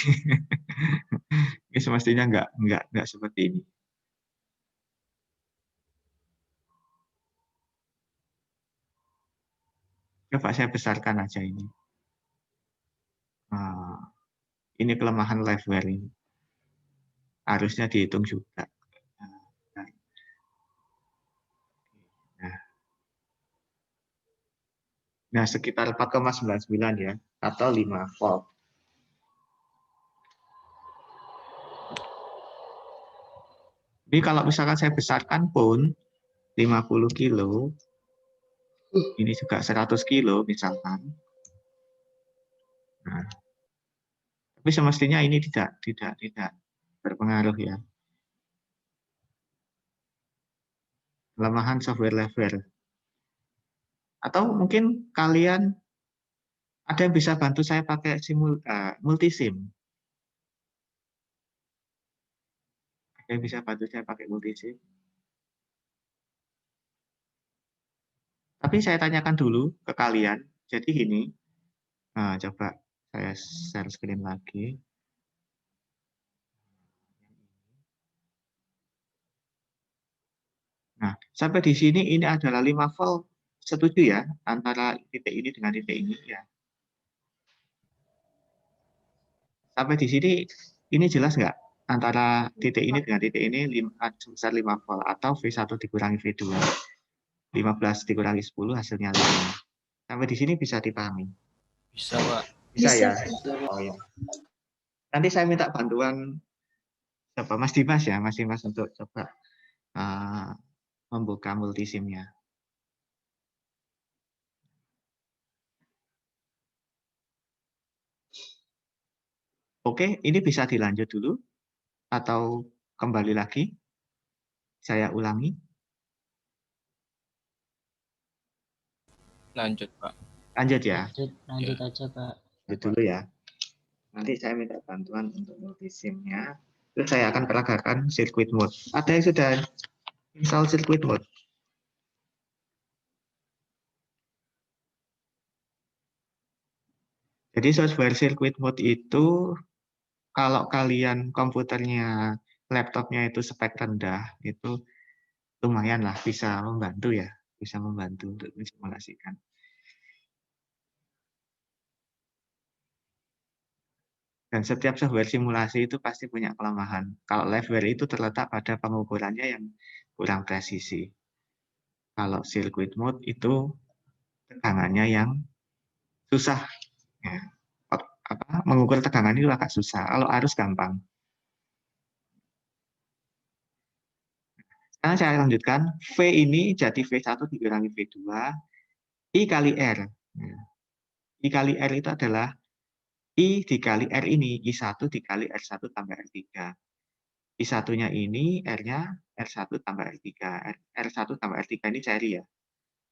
Ini semestinya enggak seperti ini. Coba saya besarkan aja ini. Nah, ini kelemahan liveware ini. Harusnya dihitung juga. Nah, sekitar 4,99 ya, atau 5 volt. Jadi kalau misalkan saya besarkan pun 50 kilo, ini juga 100 kilo misalkan. Nah, tapi semestinya ini tidak berpengaruh ya. Kelemahan software liveware. Atau mungkin kalian ada yang bisa bantu saya pakai multisim. Ada yang bisa bantu saya pakai multisim. Tapi saya tanyakan dulu ke kalian. Jadi gini, nah, coba saya share screen lagi. Nah, sampai di sini ini adalah 5 volt. Setuju ya antara titik ini dengan titik ini ya. Sampai di sini ini jelas nggak antara titik ini dengan titik ini sebesar 5 volt atau V1 dikurangi V2. 15 dikurangi 10 hasilnya 5. Sampai di sini bisa dipahami? Bisa, Pak. Bisa Bisa. ya? Oh ya. Nanti saya minta bantuan siapa? Mas Dimas ya, Mas Dimas untuk coba membuka multisimnya. Oke, ini bisa dilanjut dulu atau kembali lagi? Saya ulangi. Lanjut, Pak. Lanjut ya. Lanjut aja, Pak. Lanjut dulu ya. Nanti saya minta bantuan untuk multisimnya. Terus saya akan peragakan circuit mode. Ada yang sudah install circuit mode? Jadi software circuit mode itu kalau kalian komputernya, laptopnya itu spek rendah, itu lumayan lah bisa membantu ya, bisa membantu untuk mensimulasikan. Dan setiap software simulasi itu pasti punya kelemahan. Kalau liveware itu terletak pada pengukurannya yang kurang presisi. Kalau circuit mode itu tegangannya yang susah. Ya. Mengukur tegangan itu agak susah. Kalau arus gampang. Sekarang saya lanjutkan. V ini jadi V1 dikurangi V2. I kali R. I kali R itu adalah I dikali R ini. I1 dikali R1 tambah R3. I1-nya ini, R-nya R1 tambah R3. R1 tambah R3 ini cairi ya.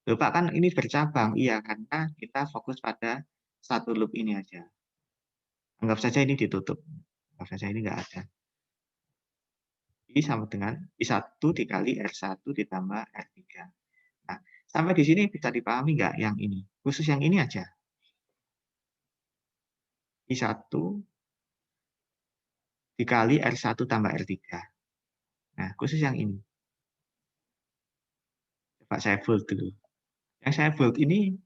Loh, Pak, kan ini bercabang. Iya, karena kita fokus pada satu loop ini aja. Anggap saja ini ditutup. Anggap saja ini nggak ada. I sama dengan I1 dikali R1 ditambah R3. Nah, sampai di sini bisa dipahami nggak yang ini? Khusus yang ini aja. I1 dikali R1 tambah R3. Nah, khusus yang ini. Coba saya bold dulu. Yang saya bold ini,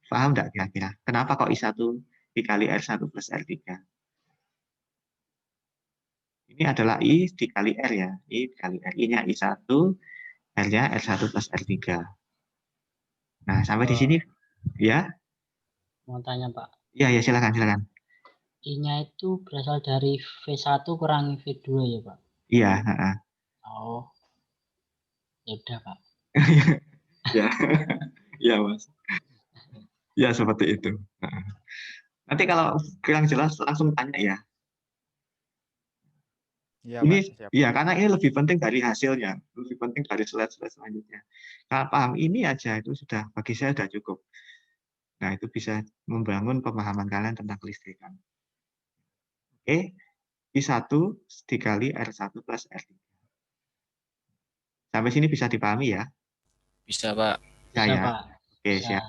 paham nggak kira-kira? Kenapa kok I1 dikali R1 plus R3? Ini adalah I dikali R ya. I dikali R. I-nya I1, R-nya R1 plus R3. Nah, sampai di sini, ya? Mau tanya, Pak. Ya, silakan, silakan. I-nya itu berasal dari V1 kurangi V2 ya, Pak? Iya. Oh, ya udah, Pak. Ya, ya Mas. Ya, seperti itu. Nanti kalau kurang jelas, langsung tanya ya. Iya, Ini, Pak, siap. ya, karena ini lebih penting dari hasilnya. Lebih penting dari slide-slide selanjutnya. Kalau paham ini aja, itu sudah, bagi saya sudah cukup. Nah, itu bisa membangun pemahaman kalian tentang kelistrikan. Oke, I1 dikali R1 plus R3. Sampai sini bisa dipahami ya? Bisa, Pak. Bisa, Ya. Pak. Oke, Bisa. siap.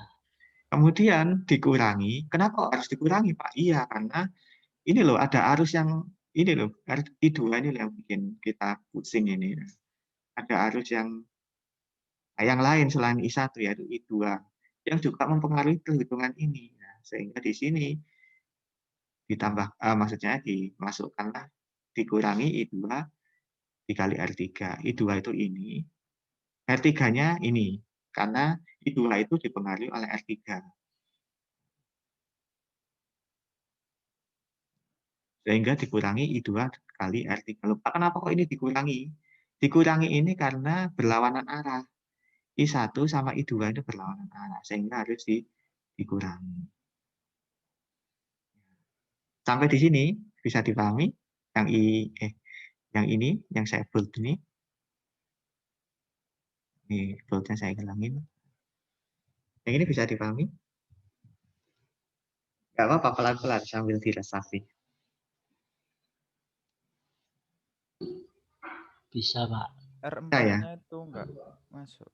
Kemudian dikurangi. Kenapa harus dikurangi, Pak? Iya, karena ini loh, ada arus yang, ini loh, I2 ini yang bikin kita pusing ini. Ada arus yang lain selain I1, yaitu I2, yang juga mempengaruhi perhitungan ini. Nah, sehingga di sini ditambah, maksudnya dimasukkanlah, dikurangi I2 dikali R3. I2 itu ini, R3-nya ini, karena I2 itu dipengaruhi oleh R3. Sehingga dikurangi I2 kali R3. Lupa kenapa kok ini dikurangi? Dikurangi ini karena berlawanan arah. I1 sama I2 itu berlawanan arah, sehingga harus dikurangi. Sampai di sini bisa dipahami? Yang ini, yang saya bold ini. Ini boldnya saya hilangin. Yang ini bisa dipahami? Nggak apa-apa, pelan-pelan sambil diresapi. Bisa, Pak. R4-nya itu enggak masuk.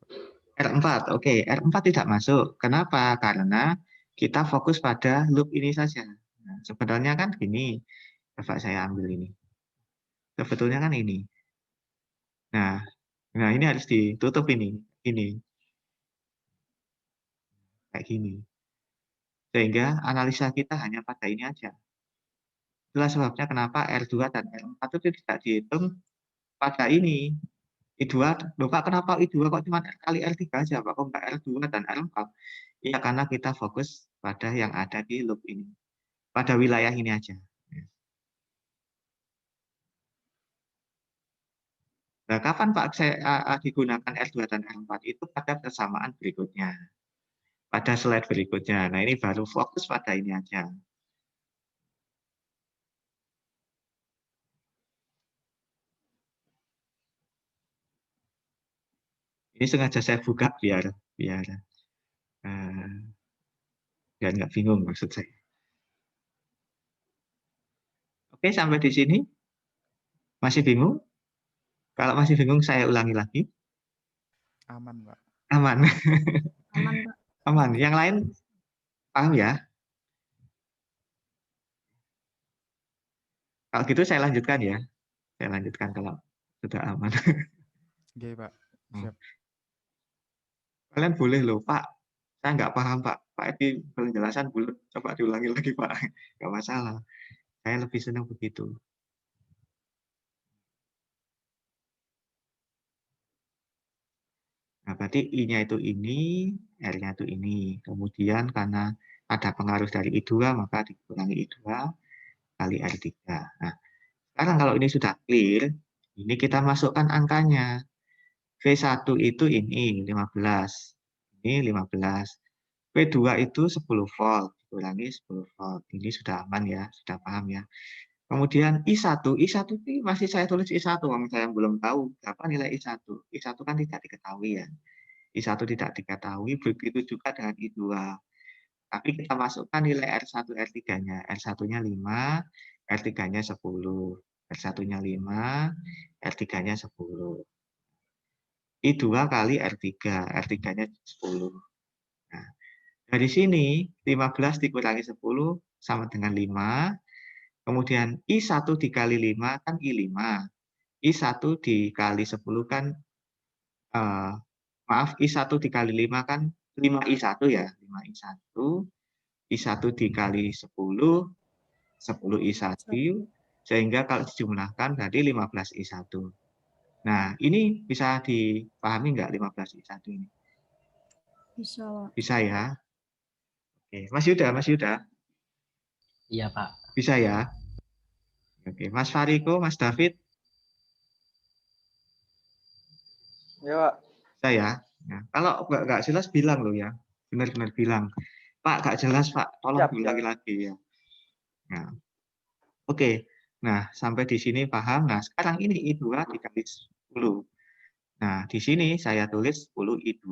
R4, oke. R4 tidak masuk. Kenapa? Karena kita fokus pada loop ini saja. Nah, sebenarnya kan gini. Coba saya ambil ini. Sebetulnya kan ini. Nah, ini harus ditutup ini. Kayak gini. Sehingga analisa kita hanya pada ini aja. Itulah sebabnya kenapa R2 dan R4 itu tidak dihitung pada ini. I2, loh Pak, kenapa I2 kok cuma kali R3 aja Pak, kok nggak R2 dan R4? Ya karena kita fokus pada yang ada di loop ini, pada wilayah ini aja. Nah, kapan Pak saya digunakan R2 dan R4? Itu pada persamaan berikutnya, pada slide berikutnya. Nah, ini baru fokus pada ini aja. Ini sengaja saya buka biar nggak bingung maksud saya. Oke, sampai di sini masih bingung? Kalau masih bingung saya ulangi lagi. Aman, Pak. Aman. Aman, Pak. Aman. Yang lain paham ya? Kalau gitu saya lanjutkan ya. Saya lanjutkan kalau sudah aman. Oke, Pak. Siap. Kalian boleh loh, Pak. Saya nggak paham, Pak. Pak Edi penjelasan bulat. Coba diulangi lagi, Pak. Nggak masalah. Saya lebih senang begitu. Nah, berarti I-nya itu ini, R-nya itu ini. Kemudian karena ada pengaruh dari I2, maka dikurangi I2 kali R3. Nah, sekarang kalau ini sudah clear, ini kita masukkan angkanya. V1 itu ini 15. Ini 15. V2 itu 10 volt, dikurangi 10 volt. Ini sudah aman ya, sudah paham ya. Kemudian I1 ini masih saya tulis I1, orang saya belum tahu berapa nilai I1. I1 kan tidak diketahui ya. I1 tidak diketahui, begitu juga dengan I2. Tapi kita masukkan nilai R1, R3-nya. R1-nya 5, R3-nya 10. R1-nya 5, R3-nya 10. I2 kali R3, R3-nya 10. Nah, dari sini 15 dikurangi 10 sama dengan 5. Kemudian I1 dikali 5 kan I5. I1 dikali 10 kan, maaf, I1 dikali 5 kan 5I1 ya. 5I1. I1 dikali 10, 10I1. Sehingga kalau dijumlahkan berarti 15I1. Nah, ini bisa dipahami nggak 15I1 ini? Bisa, Pak. Bisa ya? Oke, Mas Yuda, Mas Yuda. Iya, Pak. Bisa ya? Oke, Mas Fariko, Mas David. Ya, Pak. Saya. Nah, kalau nggak jelas bilang loh ya. Benar-benar bilang. Pak, nggak jelas, Pak. Tolong Siap, diulangi lagi ya. Nah, oke. Nah, sampai di sini paham. Nah, sekarang ini I2 dikali 10. Nah, di sini saya tulis 10 I2.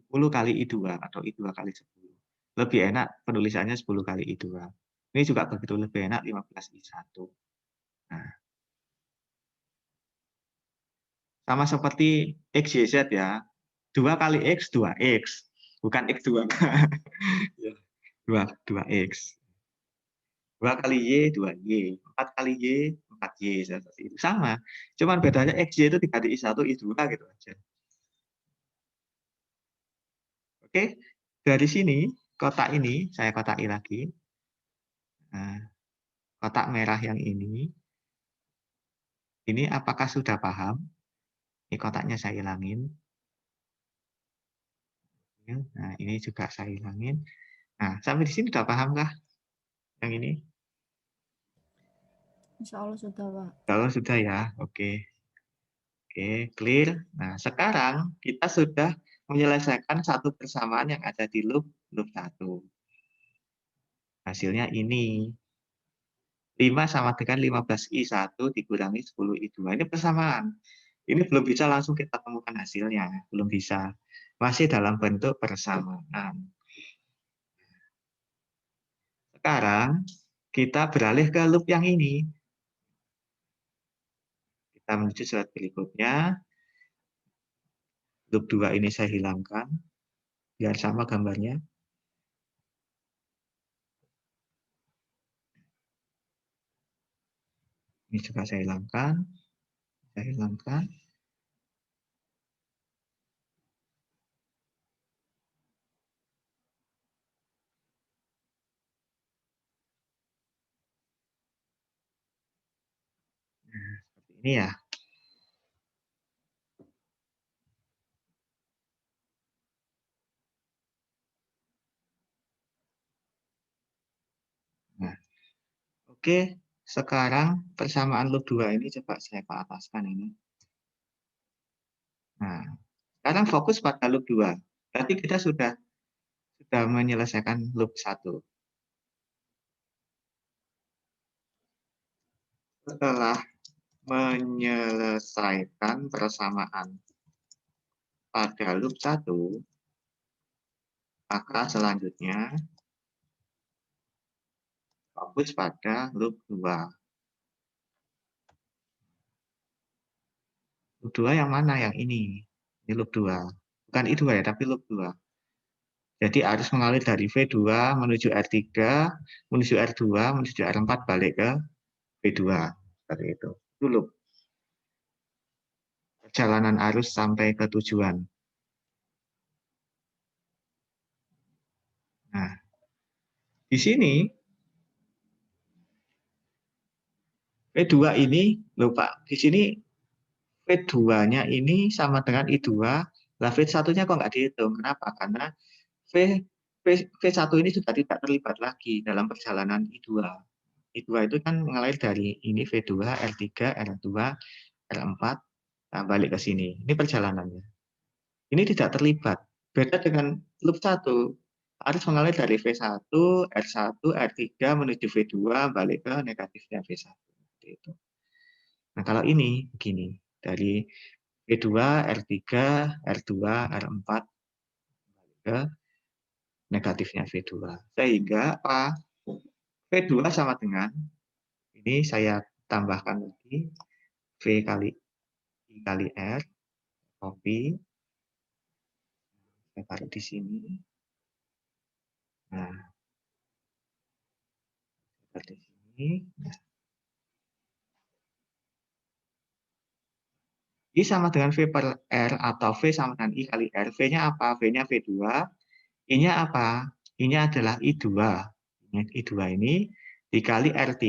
10 kali I2 atau I2 kali 10. Lebih enak penulisannya 10 kali I2. Ini juga begitu lebih enak 15 I1. Nah, sama seperti X, Y, Z ya. 2 kali X, 2X. Bukan X2. 2X. 2 kali Y, 2Y. 4 kali Y, 4Y. Seperti itu. Sama. Cuman bedanya XY itu dikali I1, I2 gitu aja. Oke. Dari sini, kotak ini, saya kotaki lagi. Nah, kotak merah yang ini apakah sudah paham? Ini kotaknya saya hilangin. Nah, ini juga saya hilangin. Nah, sampai di sini sudah paham kah? Yang ini? Insya Allah sudah, Pak. Kalau sudah ya, oke. Oke, clear. Nah, sekarang kita sudah menyelesaikan satu persamaan yang ada di loop 1. Hasilnya ini. 5 sama dengan 15I1 dikurangi 10I2. Ini persamaan. Ini belum bisa langsung kita temukan hasilnya. Belum bisa. Masih dalam bentuk persamaan. Sekarang kita beralih ke loop yang ini. Kita menuju slide berikutnya. Loop 2 ini saya hilangkan. Biar sama gambarnya. Ini juga saya hilangkan. Saya hilangkan. ini ya. Nah, oke, sekarang persamaan loop 2 ini coba saya ke ataskan ini. Nah, sekarang fokus pada loop 2. Berarti kita sudah menyelesaikan loop 1. Setelah menyelesaikan persamaan pada loop 1, maka selanjutnya fokus pada loop 2. Loop 2 yang mana? Yang ini. Ini loop 2. Bukan I2 ya, tapi loop 2. Jadi harus mengalir dari V2 menuju R3, menuju R2, menuju R4, balik ke V2. Seperti itu. Itu loop. Perjalanan arus sampai ke tujuan. Nah, di sini V2 ini, loh Pak, di sini V2-nya ini sama dengan I2, lah V1-nya kok nggak dihitung. Kenapa? Karena V1 ini sudah tidak terlibat lagi dalam perjalanan I2. I2 itu kan mengalir dari ini V2, R3, R2, R4, nah balik ke sini. Ini perjalanannya. Ini tidak terlibat. Beda dengan loop 1. Harus mengalir dari V1, R1, R3 menuju V2, balik ke negatifnya V1. Itu. Nah, kalau ini begini, dari V2, R3, R2, R4 ke negatifnya V2. Sehingga apa? V2 sama dengan, ini saya tambahkan lagi, V kali I kali R, copy, saya taruh di sini. Nah, seperti ini. Nah. I sama dengan V per R atau V sama dengan I kali R. V-nya apa? V-nya V2. I-nya apa? I-nya adalah I2. I2 ini dikali R3,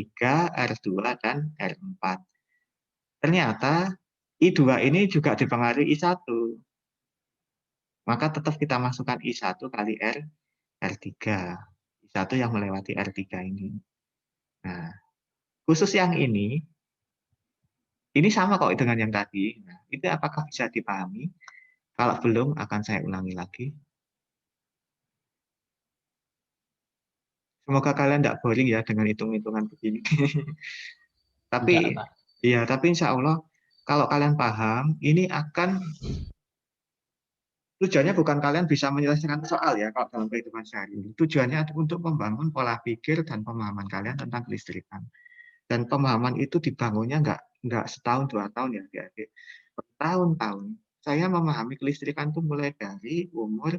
R2, dan R4. Ternyata I2 ini juga dipengaruhi I1. Maka tetap kita masukkan I1 kali R3. I1 yang melewati R3 ini. Nah, khusus yang ini sama kok dengan yang tadi. Nah, itu apakah bisa dipahami? Kalau belum, akan saya ulangi lagi. Semoga kalian tidak boring ya dengan hitung-hitungan begini. Tapi, ya, tapi insya Allah, kalau kalian paham, ini akan tujuannya bukan kalian bisa menyelesaikan soal ya kalau dalam kehidupan sehari-hari. Tujuannya untuk membangun pola pikir dan pemahaman kalian tentang kelistrikan. Dan pemahaman itu dibangunnya nggak setahun 2 tahun ya adik-adik. Bertahun-tahun. Saya memahami kelistrikan itu mulai dari umur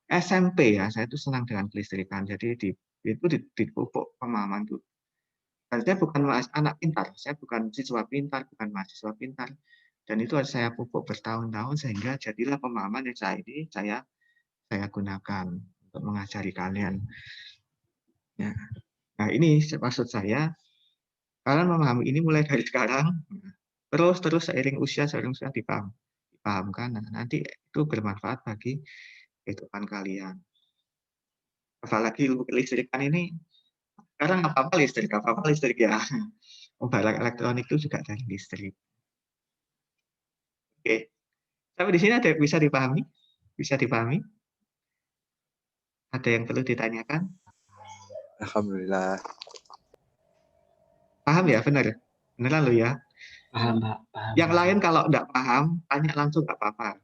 SMP ya. Saya itu senang dengan kelistrikan. Jadi itu di pupuk pemahaman itu. Dan saya bukan anak pintar. Saya bukan siswa pintar, bukan mahasiswa pintar. Dan itu saya pupuk bertahun-tahun sehingga jadilah pemahaman yang saya gunakan untuk mengajari kalian. Ya. Nah ini maksud saya, kalian memahami ini mulai dari sekarang, terus seiring usia dipahamkan. Nah, nanti itu bermanfaat bagi kehidupan kalian. Apalagi listrikan ini, sekarang apa-apa listrik ya. Barang elektronik itu juga dari listrik. Oke. Sampai di sini ada bisa dipahami? Bisa dipahami? Ada yang perlu ditanyakan? Alhamdulillah. Paham ya, benar? Beneran lo ya? Paham, Pak. Paham. Yang lain kalau enggak paham, tanya langsung enggak apa-apa.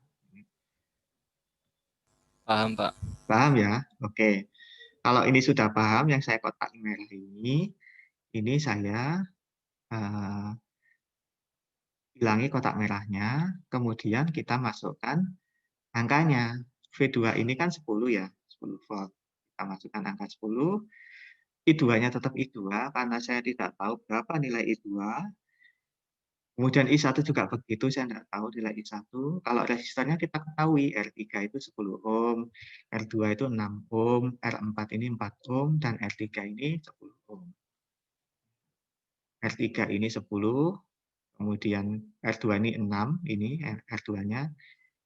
Paham, Pak. Paham ya? Oke. Kalau ini sudah paham, yang saya kotak merah ini saya hilangi kotak merahnya, kemudian kita masukkan angkanya. V2 ini kan 10 ya, 10 volt. Kita masukkan angka 10, I2-nya tetap I2, karena saya tidak tahu berapa nilai I2. Kemudian I1 juga begitu, saya tidak tahu nilai I1. Kalau resistannya kita ketahui, R3 itu 10 ohm, R2 itu 6 ohm, R4 ini 4 ohm, dan R3 ini 10 ohm. R3 ini 10, Kemudian R2 ini 6, ini R2-nya.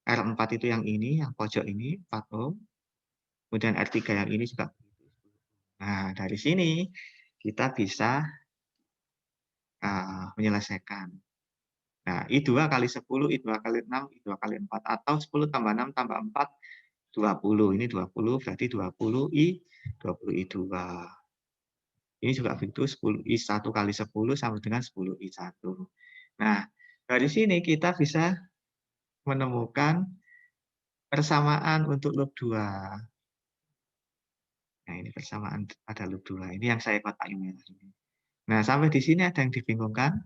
R4 itu yang ini, yang pojok ini 4 ohm. Kemudian R3 yang ini juga. Nah, dari sini kita bisa menyelesaikan. Nah, I2 kali 10, I2 kali 6, I2 kali 4. Atau 10 tambah 6 tambah 4, 20. Ini 20, berarti 20 I, 20 I2. Ini juga begitu, 10 I1 kali 10 sama dengan 10 I1. Nah, dari sini kita bisa menemukan persamaan untuk loop 2. Nah, ini persamaan pada loop 2. Ini yang saya kotak merah ini. Nah, sampai di sini ada yang dibingungkan?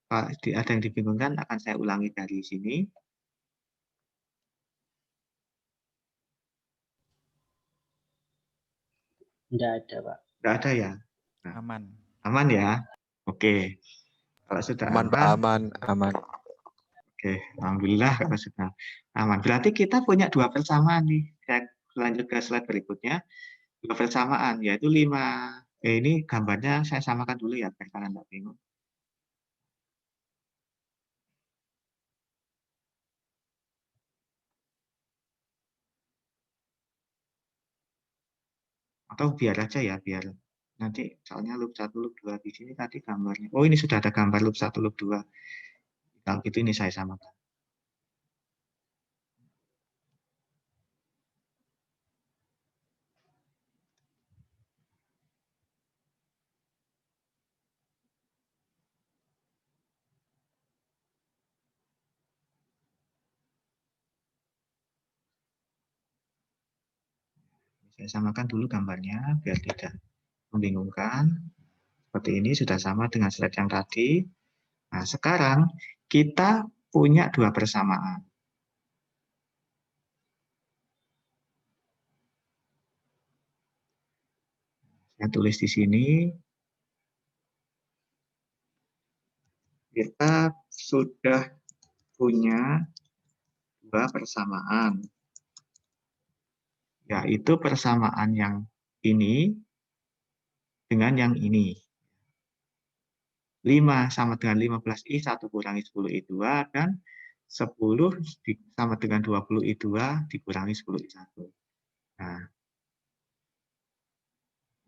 Kalau ada yang dibingungkan, akan saya ulangi dari sini. Enggak ada, Pak. Tidak ada ya? Nah, Aman. aman ya? Oke. Kalau sudah Aman, Pak, aman, aman. oke, alhamdulillah kalau sudah aman. Berarti kita punya 2 persamaan nih. Saya lanjut ke slide berikutnya. 2 persamaan, yaitu 5. Ini gambarnya saya samakan dulu ya, biar kalian nggak bingung. Atau biar aja ya, biar nanti soalnya loop 1, loop 2 di sini tadi gambarnya. Oh, ini sudah ada gambar loop 1, loop 2. Kalau gitu ini saya samakan. Saya samakan dulu gambarnya biar tidak membingungkan. Seperti ini sudah sama dengan slide yang tadi. Nah, sekarang kita punya 2 persamaan. Saya tulis di sini. Kita sudah punya 2 persamaan. Yaitu persamaan yang ini dengan yang ini. 5 sama dengan 15I, 1 kurangi 10I2, dan 10 sama dengan 20I2 dikurangi 10I1. Nah,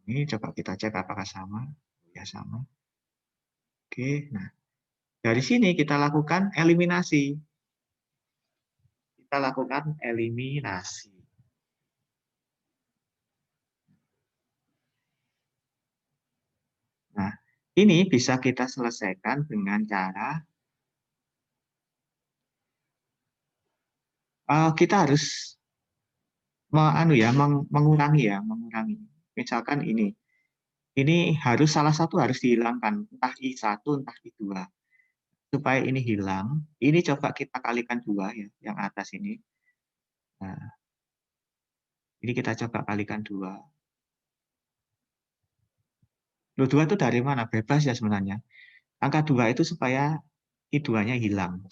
ini coba kita cek apakah sama. Ya, sama. Oke, nah. Dari sini kita lakukan eliminasi. Kita lakukan eliminasi. Nah, ini bisa kita selesaikan dengan cara kita harus mengurangi. Misalkan ini salah satu harus dihilangkan, entah I1, entah I2. Supaya ini hilang, ini coba kita kalikan 2 ya, yang atas ini. Nah, ini kita coba kalikan 2. Loh, 2 itu dari mana? Bebas ya sebenarnya. Angka 2 itu supaya I2-nya hilang.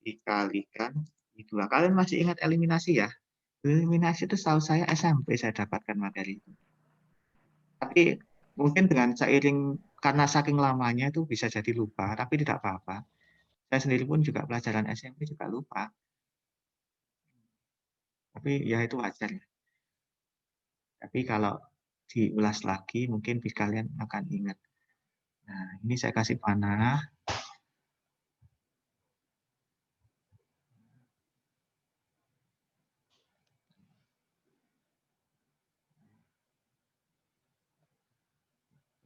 Dikalikan I2. Kalian masih ingat eliminasi ya? Eliminasi itu setahu saya SMP saya dapatkan materi itu. Tapi mungkin dengan karena saking lamanya itu bisa jadi lupa, tapi tidak apa-apa. Saya sendiri pun juga pelajaran SMP juga lupa. Tapi ya itu wajar ya. Tapi kalau diulas lagi mungkin kalian akan ingat. Nah, ini saya kasih panah.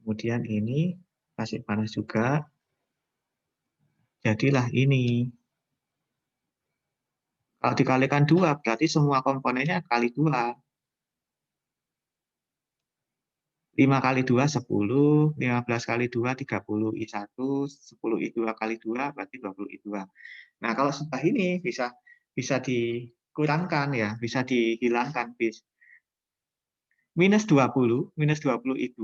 Kemudian ini kasih panas juga. Jadilah ini. Kalau dikalikan 2 berarti semua komponennya kali 2. 5 kali 2, 10. 15 kali 2, 30 I1. 10 I2 kali 2 berarti 20 I2. Nah, kalau sudah ini bisa dikurangkan ya, bisa dihilangkan. Minus 20 I2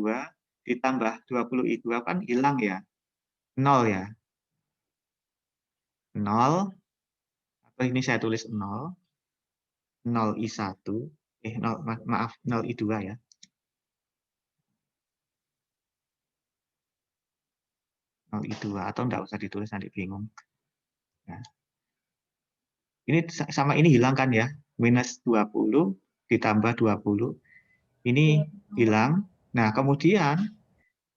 ditambah 20 I2 kan hilang ya. 0 ya. 0, atau ini saya tulis 0. 0 I1. 0 I2 ya. 0I2 atau enggak usah ditulis nanti bingung. Nah, ini sama ini hilangkan ya. Minus 20 ditambah 20. Ini hilang. Nah, kemudian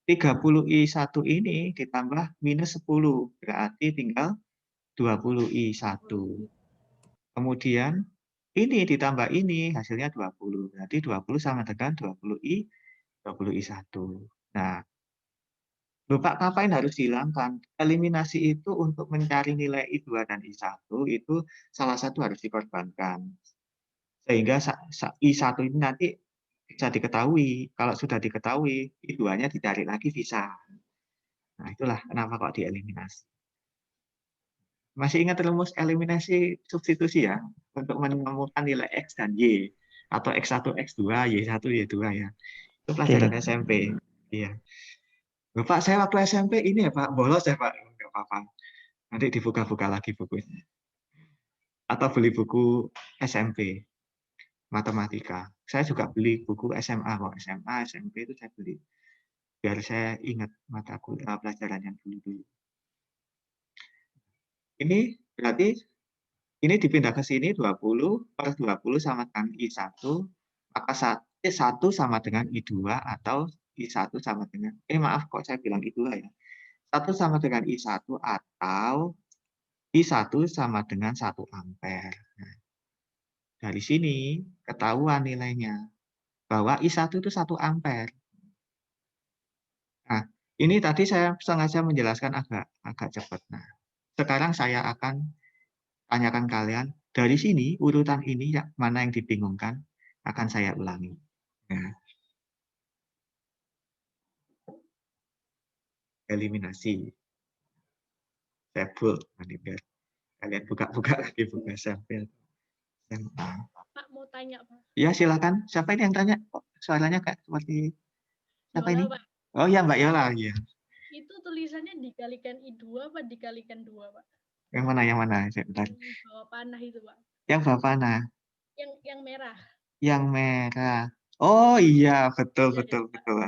30I1 ini ditambah minus 10. Berarti tinggal 20I1. Kemudian ini ditambah ini hasilnya 20. Berarti 20 sama dengan 20I1. Nah, Pak, ngapain harus dihilangkan? Eliminasi itu untuk mencari nilai I2 dan I1 itu salah satu harus dikorbankan. Sehingga I1 ini nanti bisa diketahui. Kalau sudah diketahui, I2-nya dicari lagi bisa. Nah, itulah kenapa kok dieliminasi. Masih ingat rumus eliminasi substitusi ya? Untuk menemukan nilai X dan Y. Atau X1, X2, Y1, Y2 ya. Itu pelajaran SMP. Iya. Bapak, saya waktu SMP ini ya Pak, bolos ya Pak. Enggak apa-apa. Nanti dibuka-buka lagi bukunya. Atau beli buku SMP, matematika. Saya juga beli buku SMA kok. SMA, SMP itu saya beli. Biar saya ingat mata kuliah pelajaran yang dulu. Ini berarti ini dipindah ke sini 20/20 sama dengan I1, maka I1 sama dengan I2 atau I1 sama dengan, maaf kok saya bilang I2 ya. 1 sama dengan I1 atau I1 sama dengan 1 ampere. Nah, dari sini ketahuan nilainya bahwa I1 itu 1 ampere. Nah, ini tadi saya sengaja menjelaskan agak cepat. Nah, sekarang saya akan tanyakan kalian, dari sini urutan ini mana yang dibingungkan akan saya ulangi. Nah, eliminasi. Saya full nanti biar kalian buka-buka lagi buka sampel. Pak mau tanya Pak. Ya silakan. Siapa ini yang tanya? Suaranya kayak seperti siapa Yola, ini? Pak. Oh ya Mbak Yola. Ya. Itu tulisannya dikalikan I2 apa dikalikan 2 Pak? Yang mana? Yang mana? Sebentar. Yang bawah panah itu Pak. Yang bawah panah. Yang merah. Yang merah. Oh iya betul Ya, betul betul.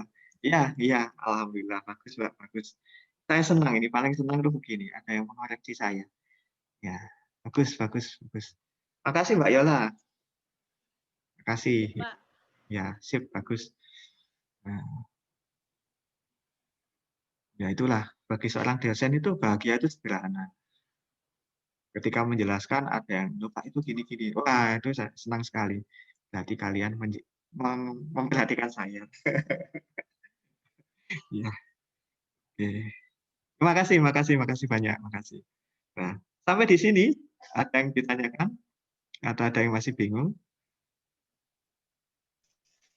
Iya alhamdulillah bagus Mbak bagus. Saya senang ini paling senang tuh begini ada yang mengoreksi saya. Ya bagus. Makasih Mbak Yola. Makasih. Pak. Ya sip bagus. Nah, ya itulah bagi seorang dosen itu bahagia itu sederhana. Ketika menjelaskan ada yang lupa itu gini-gini. Wah itu saya senang sekali. Berarti kalian memperhatikan saya. Ya. Oke. Makasih banyak. Makasih. Nah, sampai di sini ada yang ditanyakan? Atau ada yang masih bingung?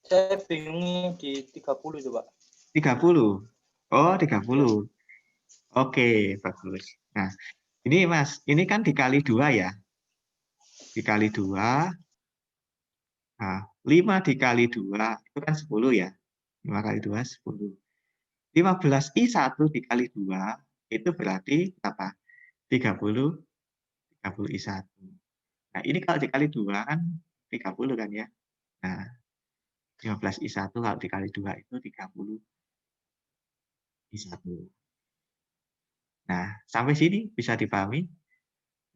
Saya bingung di 30 itu, Pak. 30? Oh, 30. Oke, bagus. Nah, ini Mas, ini kan dikali 2 ya. Dikali 2. Nah, 5 dikali 2 itu kan 10 ya. 5 kali 2, 10. 15I1 dikali 2 itu berarti apa? 30 I1. Nah, ini kalau dikali 2 kan 30 kan ya. Nah, 15I1 kalau dikali 2 itu 30I1. Nah, sampai sini bisa dipahami?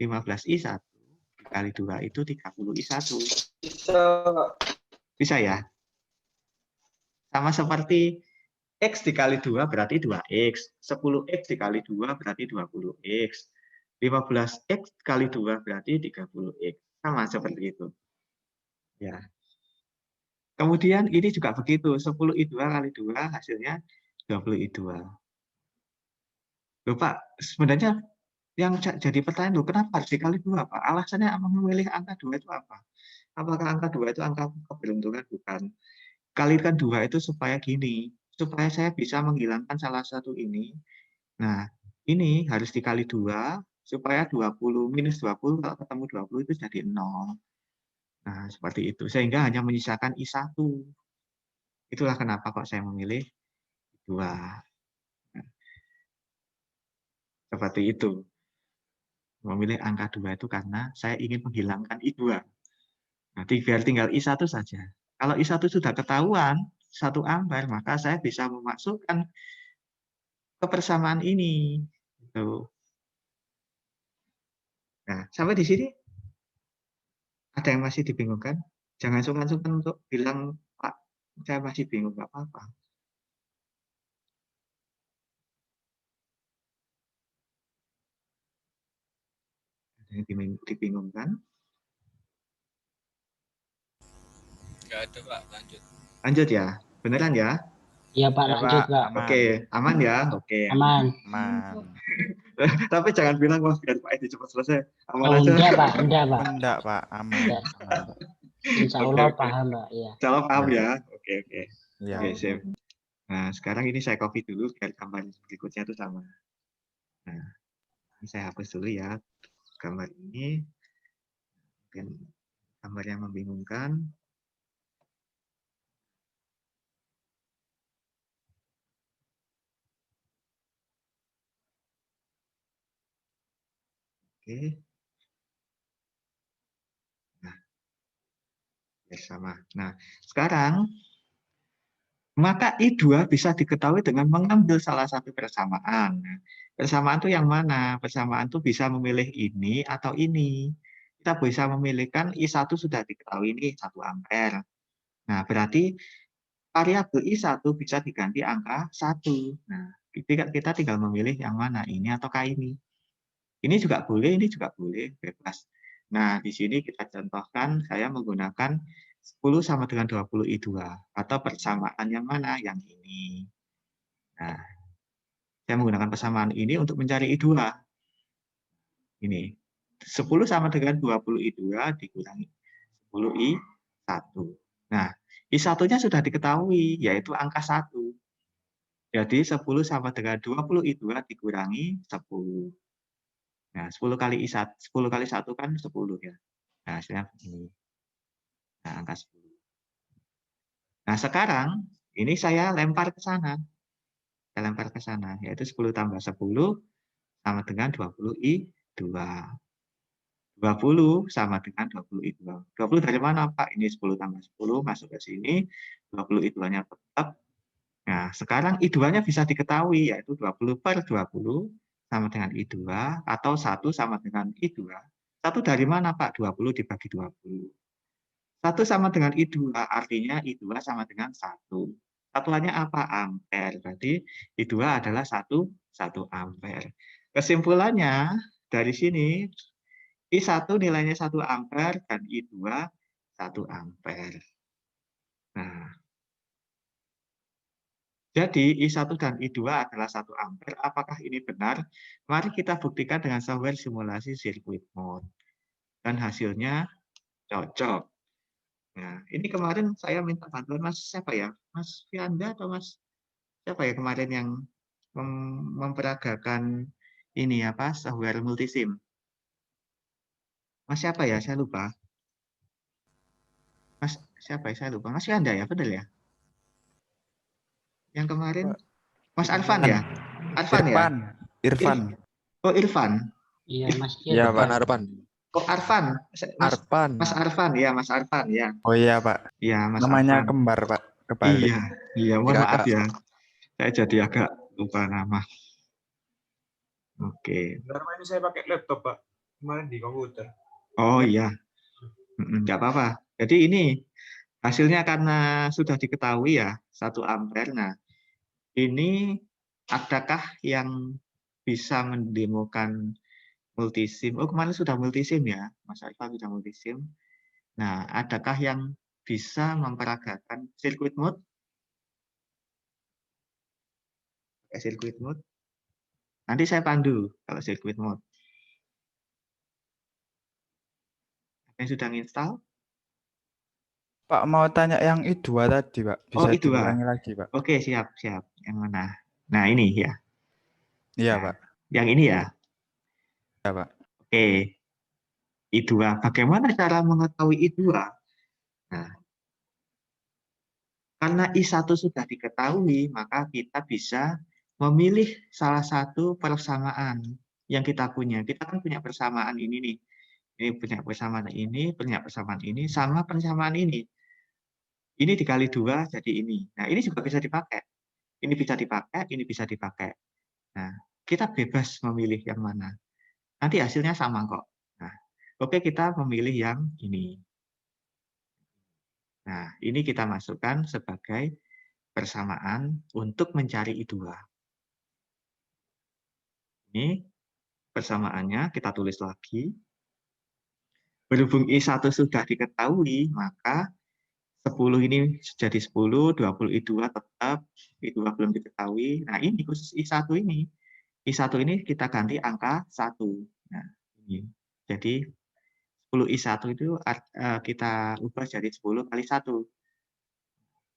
15I1 dikali 2 itu 30I1. Bisa ya? Sama seperti X dikali 2 berarti 2X. 10X dikali 2 berarti 20X. 15X kali 2 berarti 30X. Sama seperti itu. Ya. Kemudian ini juga begitu. 10I2 kali 2 hasilnya 20I2. Loh Pak, sebenarnya yang jadi pertanyaan, loh, kenapa harus dikali 2 Pak? Alasannya memilih angka 2 itu apa? Apakah angka 2 itu angka keberuntungan? Bukan. Kalikan 2 itu supaya gini, supaya saya bisa menghilangkan salah satu ini. Nah, ini harus dikali 2 supaya 20 minus 20 kalau ketemu 20 itu jadi 0. Nah, seperti itu. Sehingga hanya menyisakan I1. Itulah kenapa kok saya memilih 2. Nah, seperti itu. Memilih angka 2 itu karena saya ingin menghilangkan I2. Nanti biar tinggal I1 saja. Kalau I1 sudah ketahuan 1 ampere, maka saya bisa memasukkan kebersamaan ini. Tuh. Nah, sampai di sini ada yang masih dibingungkan? Jangan sungkan-sungkan untuk bilang, Pak, saya masih bingung, nggak apa-apa. Ada yang dibingungkan? Nggak ada Pak, lanjut. Lanjut ya, beneran ya? Iya Pak, Ya, lanjut Pak. aman. Oke, aman ya? Oke. Aman. Aman. Tapi jangan bilang, wah biar Pak Edi cepat selesai. Aman Oh aja. enggak Pak, enggak Pak. Enggak, Pak. Aman. Enggak. Aman, Pak. Insya Oke, Allah oke. paham Pak. Iya. Kalau paham ya? Oke, oke. Iya. Oke, sip. Nah, sekarang ini saya copy dulu biar gambar berikutnya itu sama. Nah, ini saya hapus dulu ya gambar ini. Mungkin gambar yang membingungkan. Oke. Nah, ya sama. Nah, sekarang maka I2 bisa diketahui dengan mengambil salah satu persamaan. Nah, persamaan itu yang mana? Persamaan itu bisa memilih ini atau ini. Kita bisa memilihkan I1 sudah diketahui ini 1 ampere. Nah, berarti variabel I1 bisa diganti angka 1. Nah, kita tinggal memilih yang mana, ini ataukah ini. Ini juga boleh, ini juga boleh, bebas. Nah, di sini kita contohkan, saya menggunakan 10 sama dengan 20 I2. Atau persamaan yang mana? Yang ini. Nah, saya menggunakan persamaan ini untuk mencari I2. Ini. 10 sama dengan 20 I2 dikurangi 10 I1. Nah, I1-nya sudah diketahui, yaitu angka 1. Jadi 10 sama dengan 20 I2 dikurangi 10. Nah, 10 kali 1 kan 10 ya. Nah, hasilnya begini. Nah, angka 10. Nah, sekarang ini saya lempar ke sana. Saya lempar ke sana, yaitu 10 tambah 10 sama dengan 20 I2. 20 sama dengan 20 I2. 20 dari mana, Pak? Ini 10 tambah 10 masuk ke sini. 20 I2-nya tetap. Nah, sekarang I2-nya bisa diketahui, yaitu 20 per 20 sama dengan I2, atau 1 sama dengan I2. 1 dari mana, Pak? 20 dibagi 20. 1 sama dengan I2, artinya I2 sama dengan 1. Satuannya apa? Ampere. Berarti I2 adalah 1 ampere. Kesimpulannya, dari sini, I1 nilainya 1 ampere, dan I2 1 ampere. Nah, jadi I1 dan I2 adalah 1 ampere. Apakah ini benar? Mari kita buktikan dengan software simulasi circuit mode. Dan hasilnya cocok. Nah, ini kemarin saya minta bantuan Mas siapa ya? Mas Fianda atau Mas siapa ya kemarin yang memperagakan ini apa software multisim? Mas siapa ya? Saya lupa. Mas siapa ya? Saya lupa. Mas Fianda ya, benar ya? Yang kemarin Mas Arfan ya? Arfan ya? Irfan. Oh, Irfan. Iya Mas. Iya, Pak. Arfan. Oh, Arfan. Arfan. Mas Arfan ya, Mas Arfan ya. Oh iya, Pak. Iya, Mas Namanya Arfan. kembar, Pak. Kebalik. Iya, mohon maaf ya. Saya jadi agak lupa nama. Oke. Sebenarnya ini saya pakai laptop, Pak. Kemarin di komputer. Oh iya. Enggak apa-apa. Jadi ini hasilnya karena sudah diketahui ya, 1 ampere. Nah, ini adakah yang bisa mendemokan multisim? Oh, kemarin sudah multisim ya, Mas Arifan sudah multisim. Nah, adakah yang bisa memperagakan circuit mode? Circuit mode. Nanti saya pandu kalau circuit mode. Yang sudah install? Pak, mau tanya yang I2 tadi, Pak. Bisa I2. diulangi lagi, Pak. Oke, siap. Yang mana? Nah, ini ya. Iya, Nah, Pak. Yang ini ya. Iya, Pak. Oke. I2. Bagaimana cara mengetahui I2? Nah, karena I1 sudah diketahui, maka kita bisa memilih salah satu persamaan yang kita punya. Kita kan punya persamaan ini nih. Ini punya persamaan ini, sama persamaan ini. Ini dikali 2 jadi ini. Nah, ini juga bisa dipakai. Ini bisa dipakai, ini bisa dipakai. Nah, kita bebas memilih yang mana. Nanti hasilnya sama kok. Nah, oke, kita memilih yang ini. Nah, ini kita masukkan sebagai persamaan untuk mencari I2. Ini persamaannya kita tulis lagi. Berhubung I1 sudah diketahui, maka 10 ini jadi 10, 20 I2 tetap, I2 belum diketahui. Nah, ini khusus I1 ini. I1 ini kita ganti angka 1. Nah, ini. Jadi 10 I1 itu kita ubah jadi 10 kali 1.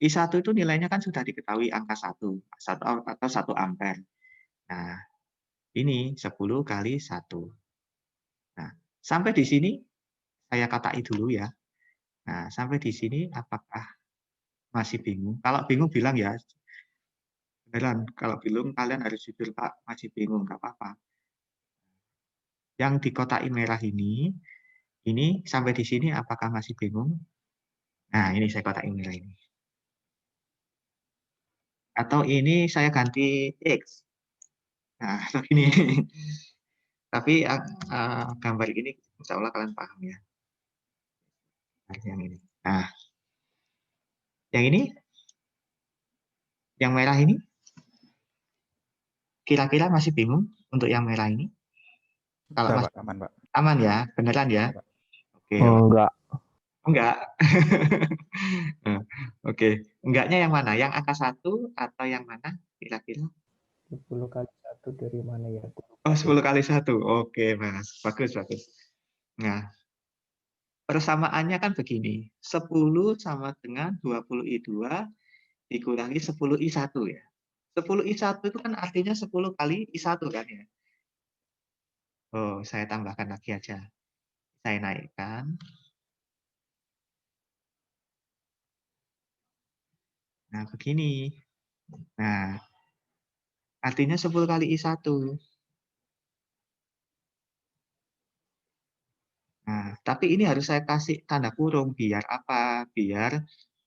I1 itu nilainya kan sudah diketahui angka 1 atau 1 ampere. Nah, ini 10 kali 1. Nah, sampai di sini saya katai dulu ya. Nah, sampai di sini apakah masih bingung? Kalau bingung bilang ya, beneran. Kalau bingung kalian harus jujur, Pak, masih bingung, nggak apa-apa. Yang di kotai merah ini sampai di sini apakah masih bingung? Nah, ini saya kotai merah ini. Atau ini saya ganti X. Nah, begini. Tapi gambar ini insya Allah kalian paham ya. Yang ini. Nah, yang ini, yang merah ini, kira-kira masih bingung untuk yang merah ini? Kalau Udah, masih Pak, aman, Pak. aman ya, beneran ya? Udah, Pak. Oke. Enggak. Enggak. Oke. Enggaknya yang mana? Yang angka 1 atau yang mana? Kira-kira? 10 kali 1 dari mana ya? Oh, 10 kali 1. Oke, Mas. Bagus, bagus. Nah, persamaannya kan begini. 10 sama dengan 20 I2 dikurangi 10 I1 ya. 10 I1 itu kan artinya 10 kali I1 kan ya. Oh, saya tambahkan lagi aja. Saya naikkan. Nah, begini. Nah, artinya 10 kali I1. Nah, tapi ini harus saya kasih tanda kurung. Biar apa? Biar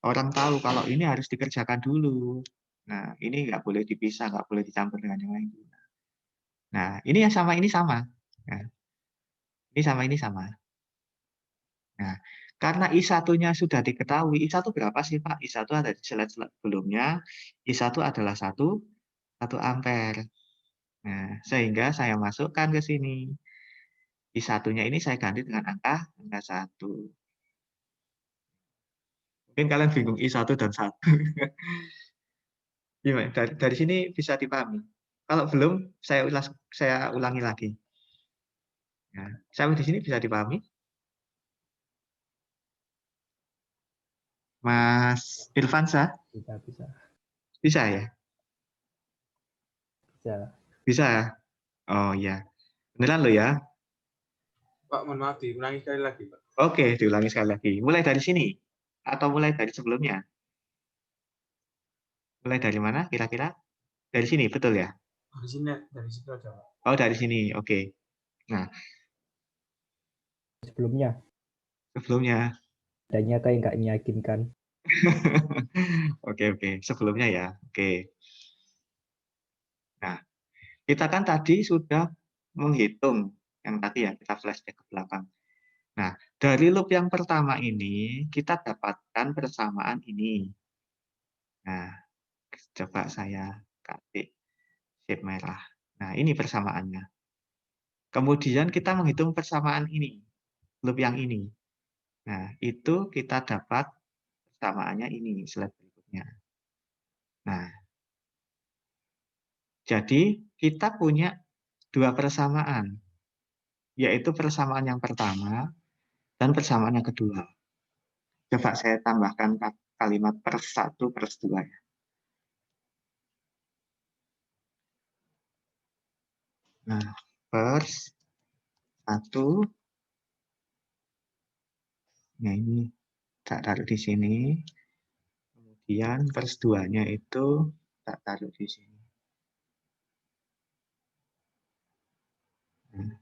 orang tahu kalau ini harus dikerjakan dulu. Nah, ini nggak boleh dipisah, nggak boleh dicampur dengan yang lain. Nah, ini yang sama, ini sama. Nah, ini sama, ini sama. Nah, karena I1-nya sudah diketahui, I1 berapa sih, Pak? I1 ada di slide sebelumnya. I1 adalah 1 ampere. Nah, sehingga saya masukkan ke sini. I1-nya ini saya ganti dengan angka 1. Mungkin kalian bingung I1 dan 1. Gimana? Dari sini bisa dipahami. Kalau belum, saya ulangi lagi. Nah, sampai di sini bisa dipahami? Mas Irfansa? Bisa, bisa. Bisa ya? Bisa. Bisa ya? Oh ya. Beneran lo ya? Pak, mohon maaf, diulangi sekali lagi, Pak. Oke, diulangi sekali lagi. Mulai dari sini? Atau mulai dari sebelumnya? Mulai dari mana kira-kira? Dari sini, betul ya? Dari situ aja, Pak. Oh, dari sini. Oke. Nah, Sebelumnya, sebelumnya. adanya kayak nggak meyakinkan. Oke, oke. Sebelumnya ya. Oke. Nah, kita kan tadi sudah menghitung yang tadi ya, kita flashback ke belakang. Nah, dari loop yang pertama ini, kita dapatkan persamaan ini. Nah, coba saya kasih shape merah. Nah, ini persamaannya. Kemudian kita menghitung persamaan ini, loop yang ini. Nah, itu kita dapat persamaannya ini, slide berikutnya. Nah, jadi kita punya dua persamaan, yaitu persamaan yang pertama dan persamaan yang kedua. Coba saya tambahkan kalimat per 1 per 2 ya. Nah, per 1, nah ini tak taruh di sini, kemudian per 2-nya itu tak taruh di sini. Nah,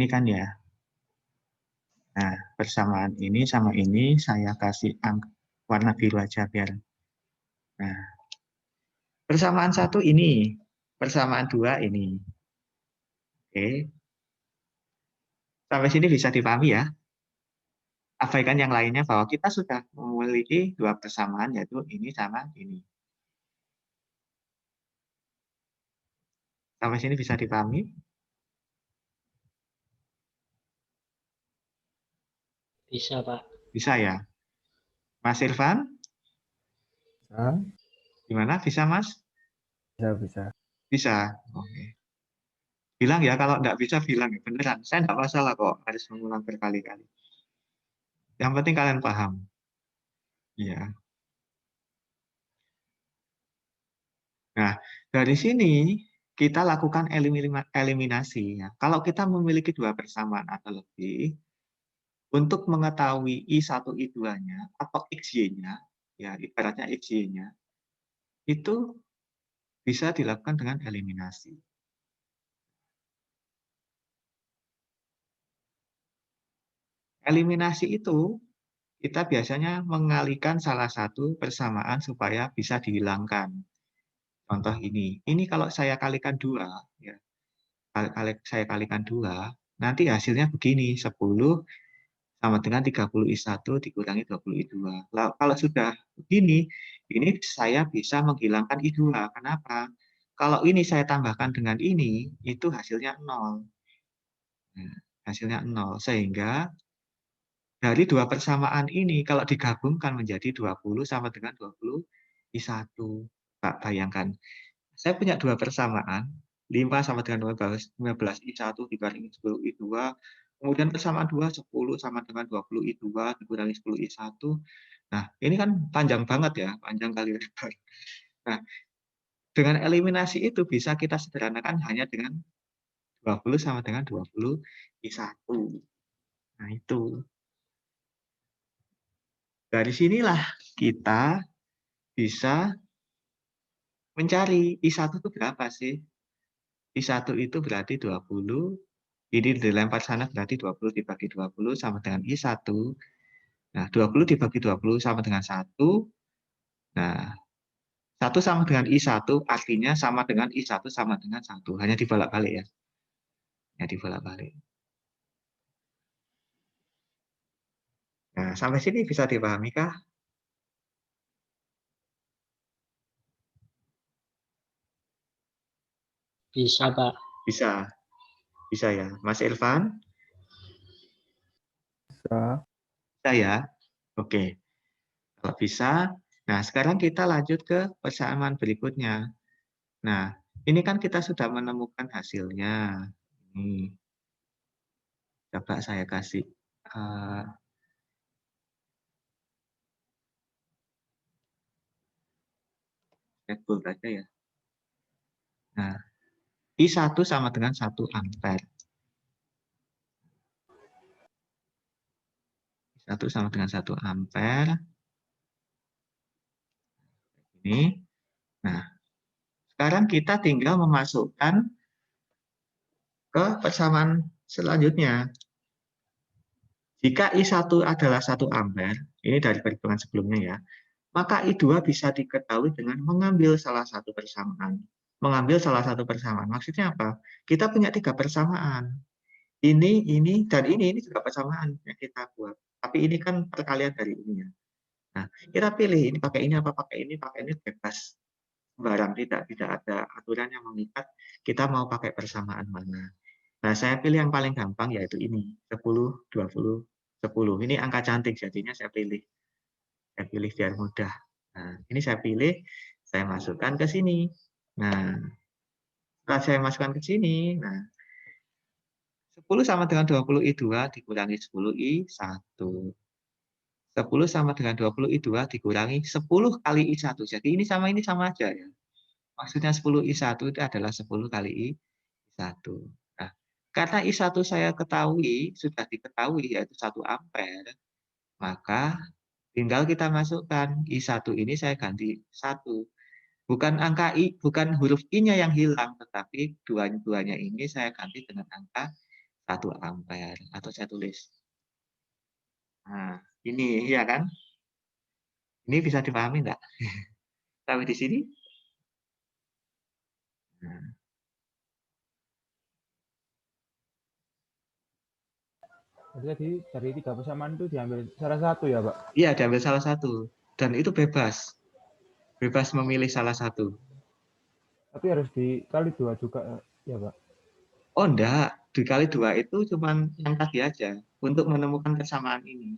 Ini kan ya. Nah, persamaan ini sama ini saya kasih warna biru aja biar. Nah, persamaan 1 ini, persamaan 2 ini. Oke. Sampai sini bisa dipahami ya. Abaikan yang lainnya bahwa kita sudah memiliki 2 persamaan, yaitu ini sama ini. Sampai sini bisa dipahami? Bisa, Pak. Bisa ya. Mas Irfan? Bisa, Gimana? Bisa, Mas? bisa. Bisa. Oke. Bilang ya, kalau nggak bisa bilang. Beneran, saya nggak masalah kok harus mengulang berkali-kali. Yang penting kalian paham. Ya. Nah, dari sini kita lakukan eliminasi. Ya. Kalau kita memiliki 2 persamaan atau lebih, untuk mengetahui I1, I2-nya, atau XY-nya, ya ibaratnya XY-nya, itu bisa dilakukan dengan eliminasi. Eliminasi itu, kita biasanya mengalihkan salah satu persamaan supaya bisa dihilangkan. Contoh ini kalau saya kalikan 2, ya, saya kalikan 2, nanti hasilnya begini, 10 sama dengan 30I1 dikurangi 20I2. Kalau sudah begini, ini saya bisa menghilangkan I2. Kenapa? Kalau ini saya tambahkan dengan ini, itu hasilnya 0. Nah, hasilnya 0. Sehingga dari 2 persamaan ini, kalau digabungkan menjadi 20 sama dengan 20I1. Pak, bayangkan, saya punya 2 persamaan, 5 sama dengan 15I1 dikurangi 10I2, kemudian persamaan 2, 10 sama dengan 20I2 dikurangi 10I1. Nah, ini kan panjang banget ya, panjang kali lebar. Nah, dengan eliminasi itu bisa kita sederhanakan hanya dengan 20 sama dengan 20I1. Nah, itu. Dari sinilah kita bisa mencari I1 itu berapa sih? I1 itu berarti 20, ini dilempar sana berarti 20 dibagi 20 sama dengan I1. Nah, 20 dibagi 20 sama dengan 1. Nah, 1 sama dengan I1 artinya sama dengan I1 sama dengan 1. Hanya dibolak-balik ya. Ya, dibolak-balik. Nah, sampai sini bisa dipahami kah? Bisa, Pak. Bisa. Bisa ya. Mas Irfan? Bisa. Bisa ya? Oke. Kalau bisa, nah sekarang kita lanjut ke persamaan berikutnya. Nah, ini kan kita sudah menemukan hasilnya. Ini. Coba saya kasih Redbull aja ya. Nah, I1 sama dengan 1 ampere. I1 sama dengan 1 ampere. Ini. Nah, sekarang kita tinggal memasukkan ke persamaan selanjutnya. Jika I1 adalah 1 ampere, ini dari perhitungan sebelumnya ya, maka I2 bisa diketahui dengan mengambil salah satu persamaan. Mengambil salah satu persamaan. Maksudnya apa? Kita punya 3 persamaan. Ini, dan ini juga persamaan yang kita buat. Tapi ini kan perkalian dari ini ya. Nah, kita pilih ini pakai ini apa pakai ini bebas. Sembarang, tidak ada aturan yang mengikat kita mau pakai persamaan mana. Nah, saya pilih yang paling gampang yaitu ini, 10, 20, 10. Ini angka cantik, jadinya saya pilih. Saya pilih biar mudah. Nah, ini saya pilih, saya masukkan ke sini. Nah, setelah saya masukkan ke sini, nah 10 sama dengan 20I2 dikurangi 10I1. 10 sama dengan 20I2 dikurangi 10 kali I1. Jadi ini sama aja ya. Maksudnya 10I1 itu adalah 10 kali I1. Nah, karena I1 saya ketahui, sudah diketahui yaitu 1 ampere, maka tinggal kita masukkan I1 ini saya ganti 1. Bukan angka bukan huruf I-nya yang hilang, tetapi dua-duanya ini saya ganti dengan angka 1 ampere. Atau saya tulis. Nah, ini ya kan? Ini bisa dipahami enggak? Sampai di sini? Nah, Jadi dari 3 persamaan itu diambil salah satu ya, Pak? iya, diambil salah satu. Dan itu bebas. Bebas memilih salah satu. Tapi harus dikali 2 juga ya, Pak? Oh, enggak. Dikali 2 itu cuman yang tadi aja. Untuk menemukan persamaan ini.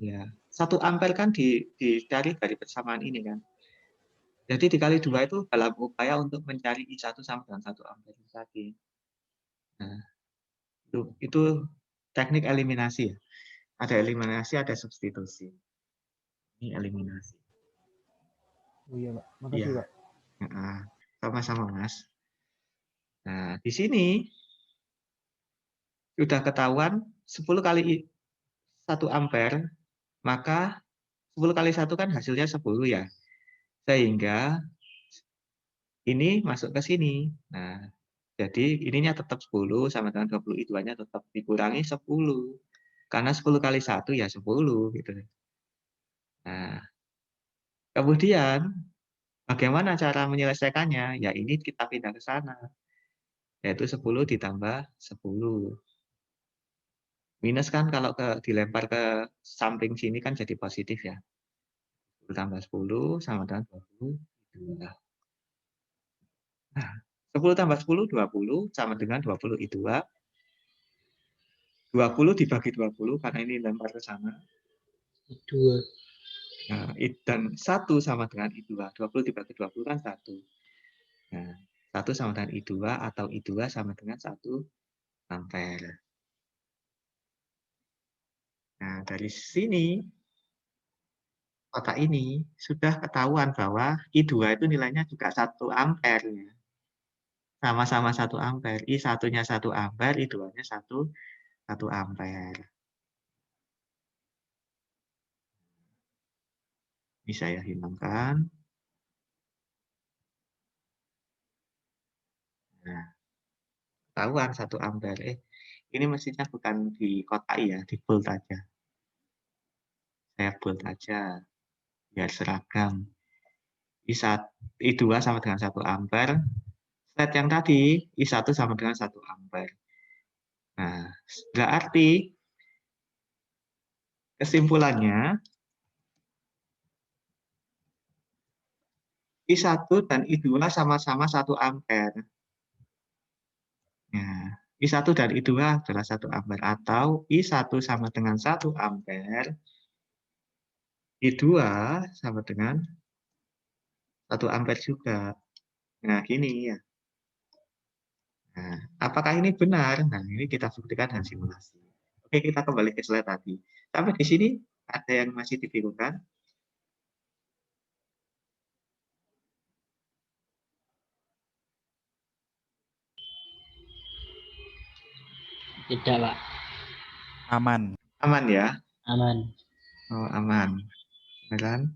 Ya. 1 ampere kan dicari dari persamaan ini kan. Jadi dikali 2 itu dalam upaya untuk mencari I1 sama dengan 1 ampere tadi. Nah, itu teknik eliminasi ya. Ada eliminasi, ada substitusi. Ini eliminasi. Oh iya, Pak. Makasih, Iya. Pak. Sama-sama, Mas. Nah, di sini sudah ketahuan 10 kali 1 ampere, maka 10 kali 1 kan hasilnya 10 ya. Sehingga ini masuk ke sini. Nah, jadi ininya tetap 10 sama dengan 20, I2-nya tetap dikurangi 10. Karena 10 kali 1 ya 10 gitu. Nah, kemudian bagaimana cara menyelesaikannya? Ya ini kita pindah ke sana. Yaitu 10 ditambah 10. Minus kan kalau dilempar ke samping sini kan jadi positif ya. 10 tambah 10 sama dengan 22. Nah, 10 tambah 10, 20 sama dengan 20 I2. 20 dibagi 20 karena ini lempar ke sana. I2. Nah, dan 1 sama dengan I2. 20 dibagi 20 kan 1. Nah, 1 sama dengan I2 atau I2 sama dengan 1 ampere. Nah, dari sini, kotak ini, sudah ketahuan bahwa I2 itu nilainya juga 1 ampere. Sama-sama 1 ampere. I1-nya 1 ampere, I2-nya 1 ampere. Ini saya hilangkan. Nah, ketahuan 1 ampere. Ini mestinya bukan di kotak ya, di bold aja. Saya bold aja, biar seragam. I2 sama dengan 1 ampere. Slide yang tadi, I1 sama dengan 1 ampere. Nah, berarti kesimpulannya, I1 dan I2 sama-sama 1 ampere. Nah, I1 dan I2 adalah 1 ampere. Atau I1 sama dengan 1 ampere, I2 sama dengan 1 ampere juga. Nah, gini ya. Nah, apakah ini benar? Nah, ini kita buktikan dengan simulasi. Oke, kita kembali ke slide tadi. Sampai di sini ada yang masih dibingungkan? Tidak, Pak. Aman. Aman ya? Aman. Oh, aman. Beneran?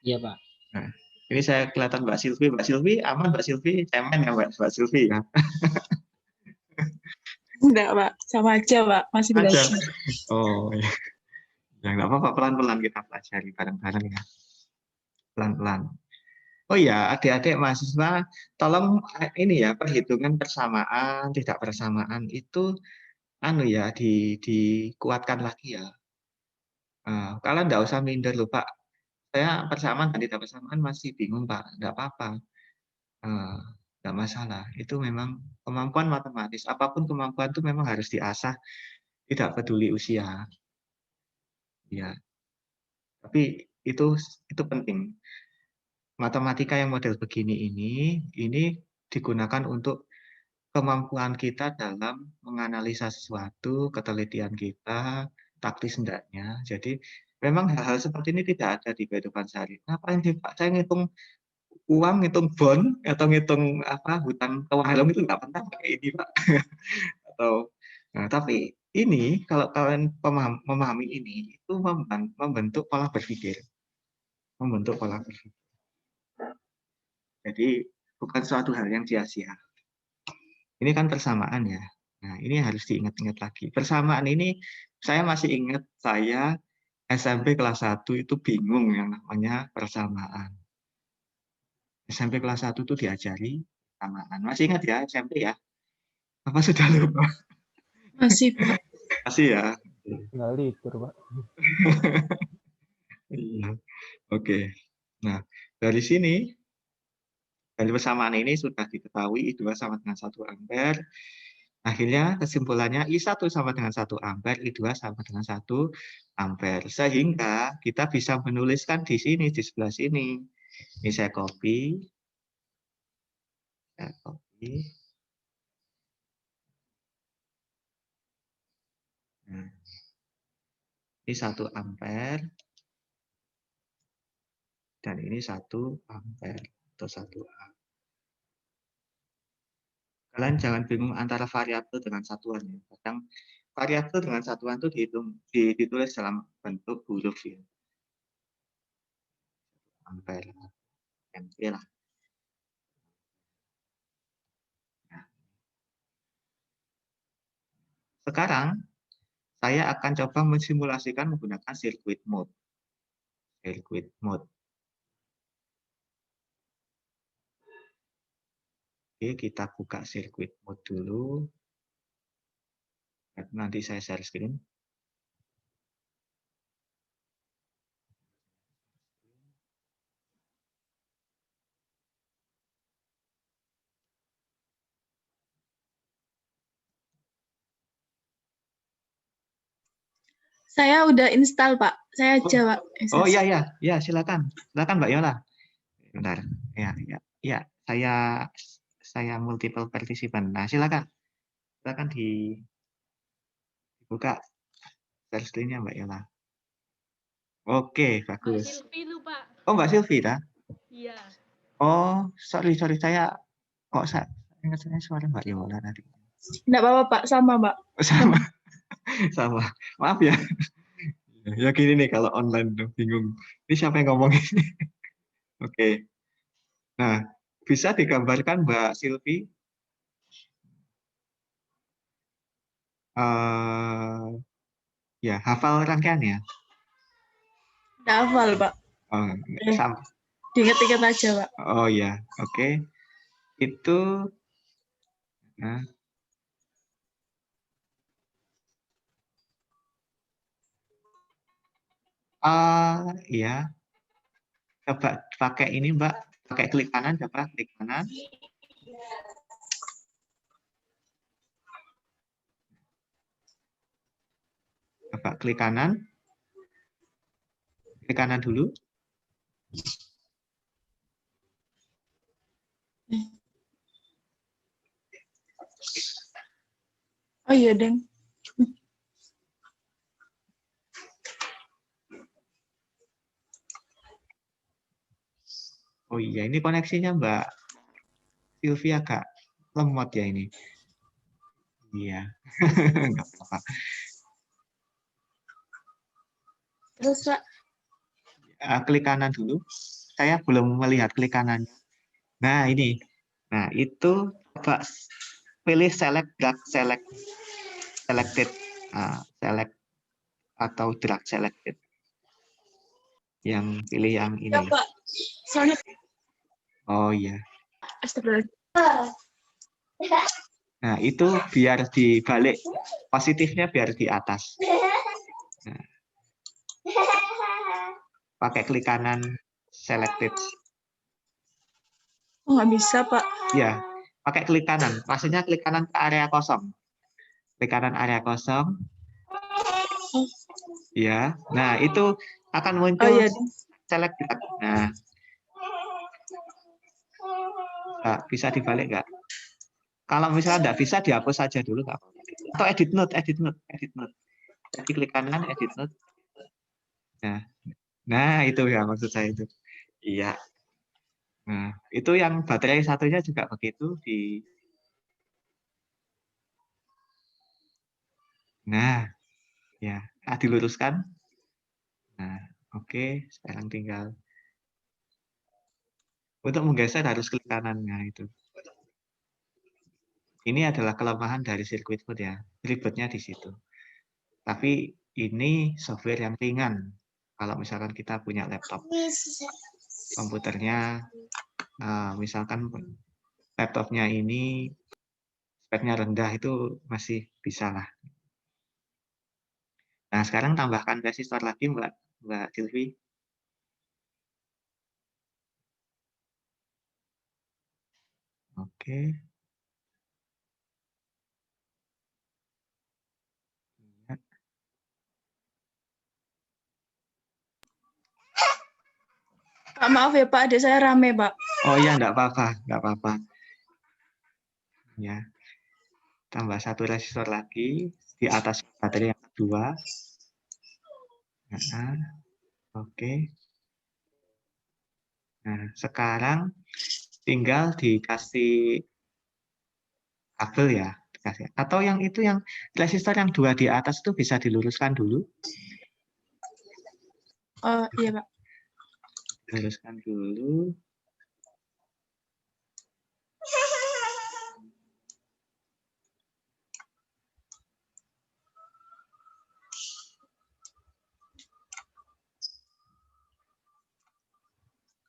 Iya, Pak. Nah, ini saya kelihatan Mbak Silvi. Mbak Silvi, aman Mbak Silvi? Cemen ya Mbak Silvi ya? Enggak, Pak. Sama aja, Pak. Masih Aja. belajar. Oh, ya. Ya, nggak apa-apa. Pelan-pelan kita pelajari bareng-bareng ya. Pelan-pelan. Oh iya, adik-adik mahasiswa, tolong ini ya, perhitungan persamaan, tidak persamaan itu ya dikuatkan lagi ya. Kalian nggak usah minder loh Pak. Saya persamaan dan tidak persamaan masih bingung Pak. Nggak apa-apa. Nggak masalah. Itu memang kemampuan matematis. Apapun kemampuan itu memang harus diasah. Tidak peduli usia. Ya. Tapi itu penting. Matematika yang model begini ini digunakan untuk kemampuan kita dalam menganalisa sesuatu, ketelitian kita, taktis hendaknya. Jadi memang hal-hal seperti ini tidak ada di kehidupan sehari. Ngapain sih Pak? Saya ngitung uang, ngitung bond, atau ngitung hutang ke warung itu nggak penting kayak ini Pak. Tapi ini kalau kalian memahami ini itu membentuk pola berpikir, membentuk pola berpikir. Jadi bukan suatu hal yang sia-sia. Ini kan persamaan ya. Nah, ini harus diingat-ingat lagi. Persamaan ini saya masih ingat saya SMP kelas 1 itu bingung yang namanya persamaan. SMP kelas 1 itu diajari persamaan. Masih ingat ya SMP ya? Apa sudah lupa? Masih, Pak. Masih ya? Nggak libur, Pak. Iya. Oke. Nah, dari sini, dari persamaan ini sudah diketahui I2 sama dengan 1 ampere. Akhirnya kesimpulannya I1 sama dengan 1 ampere, I2 sama dengan 1 ampere. Sehingga kita bisa menuliskan di sini, di sebelah sini. Ini saya copy. Saya copy. Nah, ini 1 ampere. Dan ini 1 ampere atau 1 A. Kalian jangan bingung antara variabel dengan satuan ya. Kadang variabel dengan satuan itu ditulis dalam bentuk huruf ya. Ampere, MP lah. Nah. Sekarang saya akan coba mensimulasikan menggunakan circuit mode. Circuit mode. Oke, kita buka circuit mode dulu. Nanti saya share screen. Saya udah install, Pak. Saya aja, Pak. Oh iya ya, ya silakan, silakan Mbak Yola. Bentar, ya, saya multiple participant. Nah silakan dibuka share screen-nya Mbak Yola. Oke, bagus. Silvi lu, Pak. Oh Mbak Silvi dah? Iya. Oh sorry saya ingat saya suara Mbak Yola tadi. Enggak apa-apa, Pak. Sama, Pak. Sama. Sama. Maaf ya. Ya gini nih kalau online tuh bingung. Ini siapa yang ngomong ini? Oke. Nah, bisa digambarkan Mbak Silvi? Ya, hafal rangkaian ya? Enggak hafal, Pak. Oh, sama. Diingat-ingat aja, Pak. Oh ya, oke. Itu nah. Ya. Coba pakai ini, Mbak. Pakai klik kanan, coba klik kanan. Coba klik kanan. Klik kanan dulu. Oh iya, Deng. Oh iya, ini koneksinya Mbak Sylvia agak lemot ya ini. Iya, nggak apa-apa. Terus, Pak? Klik kanan dulu. Saya belum melihat klik kanannya. Nah, ini. Nah, itu coba pilih selected. Select atau drag selected. Yang pilih yang ini. Ya, Pak. Soalnya... Oh iya. Astagfirullah. Nah, itu biar dibalik. Positifnya biar di atas. Nah. Pakai klik kanan selected. Oh, nggak bisa, Pak. Ya, pakai klik kanan. Maksudnya klik kanan ke area kosong. Klik kanan area kosong. Ya, nah itu akan muncul selected. Nah, bisa dibalik nggak? Kalau misalnya nggak bisa, dihapus saja dulu nggak apa-apa. Atau edit note. Jadi klik kanan, edit note. Nah itu ya maksud saya itu. Iya. Nah itu yang baterai satunya juga begitu di. Nah, ya, diluruskan. Nah, oke. Sekarang tinggal untuk menggeser harus klik kanannya itu. Ini adalah kelemahan dari sirkuit board ya, ribetnya di situ. Tapi ini software yang ringan. Kalau misalkan kita punya laptop, komputernya, misalkan laptopnya ini speknya rendah, itu masih bisa lah. Nah, sekarang tambahkan resistor lagi, Mbak Silvi. Oke. Pak, maaf ya Pak, adik saya rame Pak. Oh iya, enggak apa-apa, enggak apa-apa. Ya. Tambah satu resistor lagi di atas baterai yang kedua. Nah, oke. Nah, sekarang tinggal dikasih kabel ya, dikasih. Atau yang itu yang resistor yang 2 di atas itu bisa diluruskan dulu. Iya Pak. Luruskan dulu.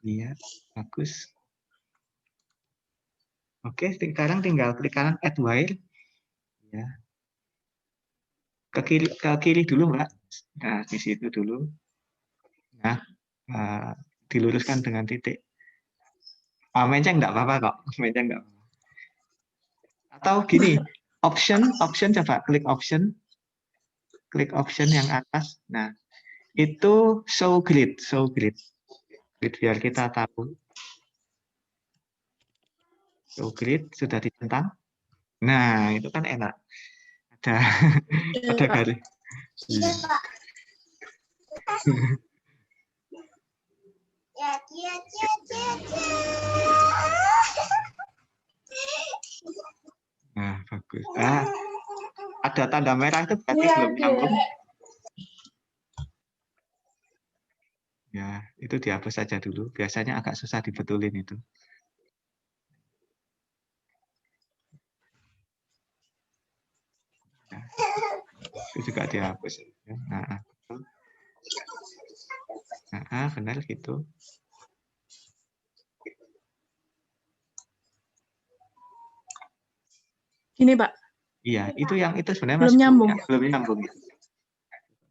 Iya, bagus. Oke, sekarang tinggal klik kanan add wire. Ya. Ke kiri dulu, Mbak. Nah, di situ dulu. Nah, diluruskan dengan titik. Menceng enggak apa-apa kok. Menceng enggak apa-apa. Atau gini, option coba klik option. Klik option yang atas. Nah, itu show grid. Biar kita tahu. Show grid sudah ditentang. Nah, itu kan enak. Ada garis. Iya Pak. Nah, bagus. Ada tanda merah itu berarti belum nyambung. Ya, itu dihapus saja dulu. Biasanya agak susah dibetulin itu. Ya, itu juga dihapus. Benar gitu. Gini Pak. Iya, itu sebenarnya belum nyambung. Belum nyambung.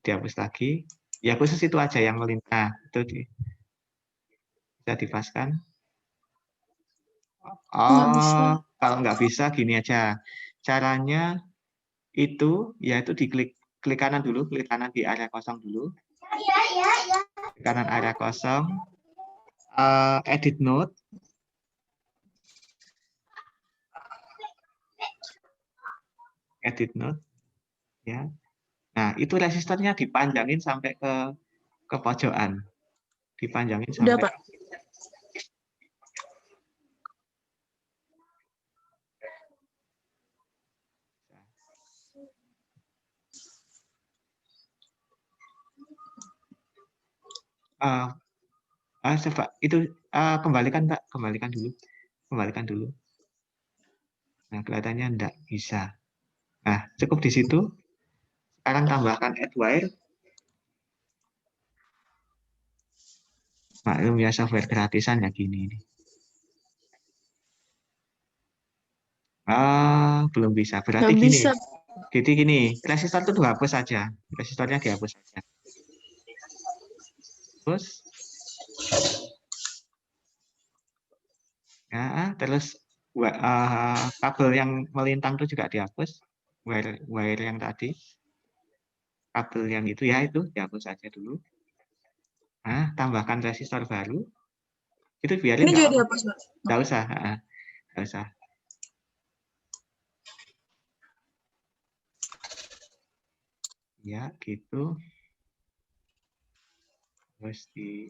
Dihapus lagi. Ya khusus itu aja yang melintang. Itu bisa dipaskan. Kalau nggak bisa gini aja. Caranya itu yaitu diklik kanan dulu, klik kanan di area kosong dulu. Klik kanan area kosong. Edit node. Edit node. Ya. Nah, itu resistornya dipanjangin sampai ke pojokan. Dipanjangin sampai. Udah, Pak. Coba itu kembalikan Pak, kembalikan dulu. Nah, kelihatannya enggak bisa. Nah, cukup di situ. Sekarang tambahkan add wire. Maklum ya, software gratisan ya gini ini. Belum bisa. Berarti Nggak gini. bisa. Jadi gini, resistor itu dihapus saja. Resistornya dihapus saja. Terus terus kabel yang melintang itu juga dihapus. Wire yang tadi. Kabel yang itu dihapus saja dulu. Nah, tambahkan resistor baru. Itu biarin. Ini juga dihapus, Pak. Nggak usah. Nggak usah. Ya, gitu. Terus di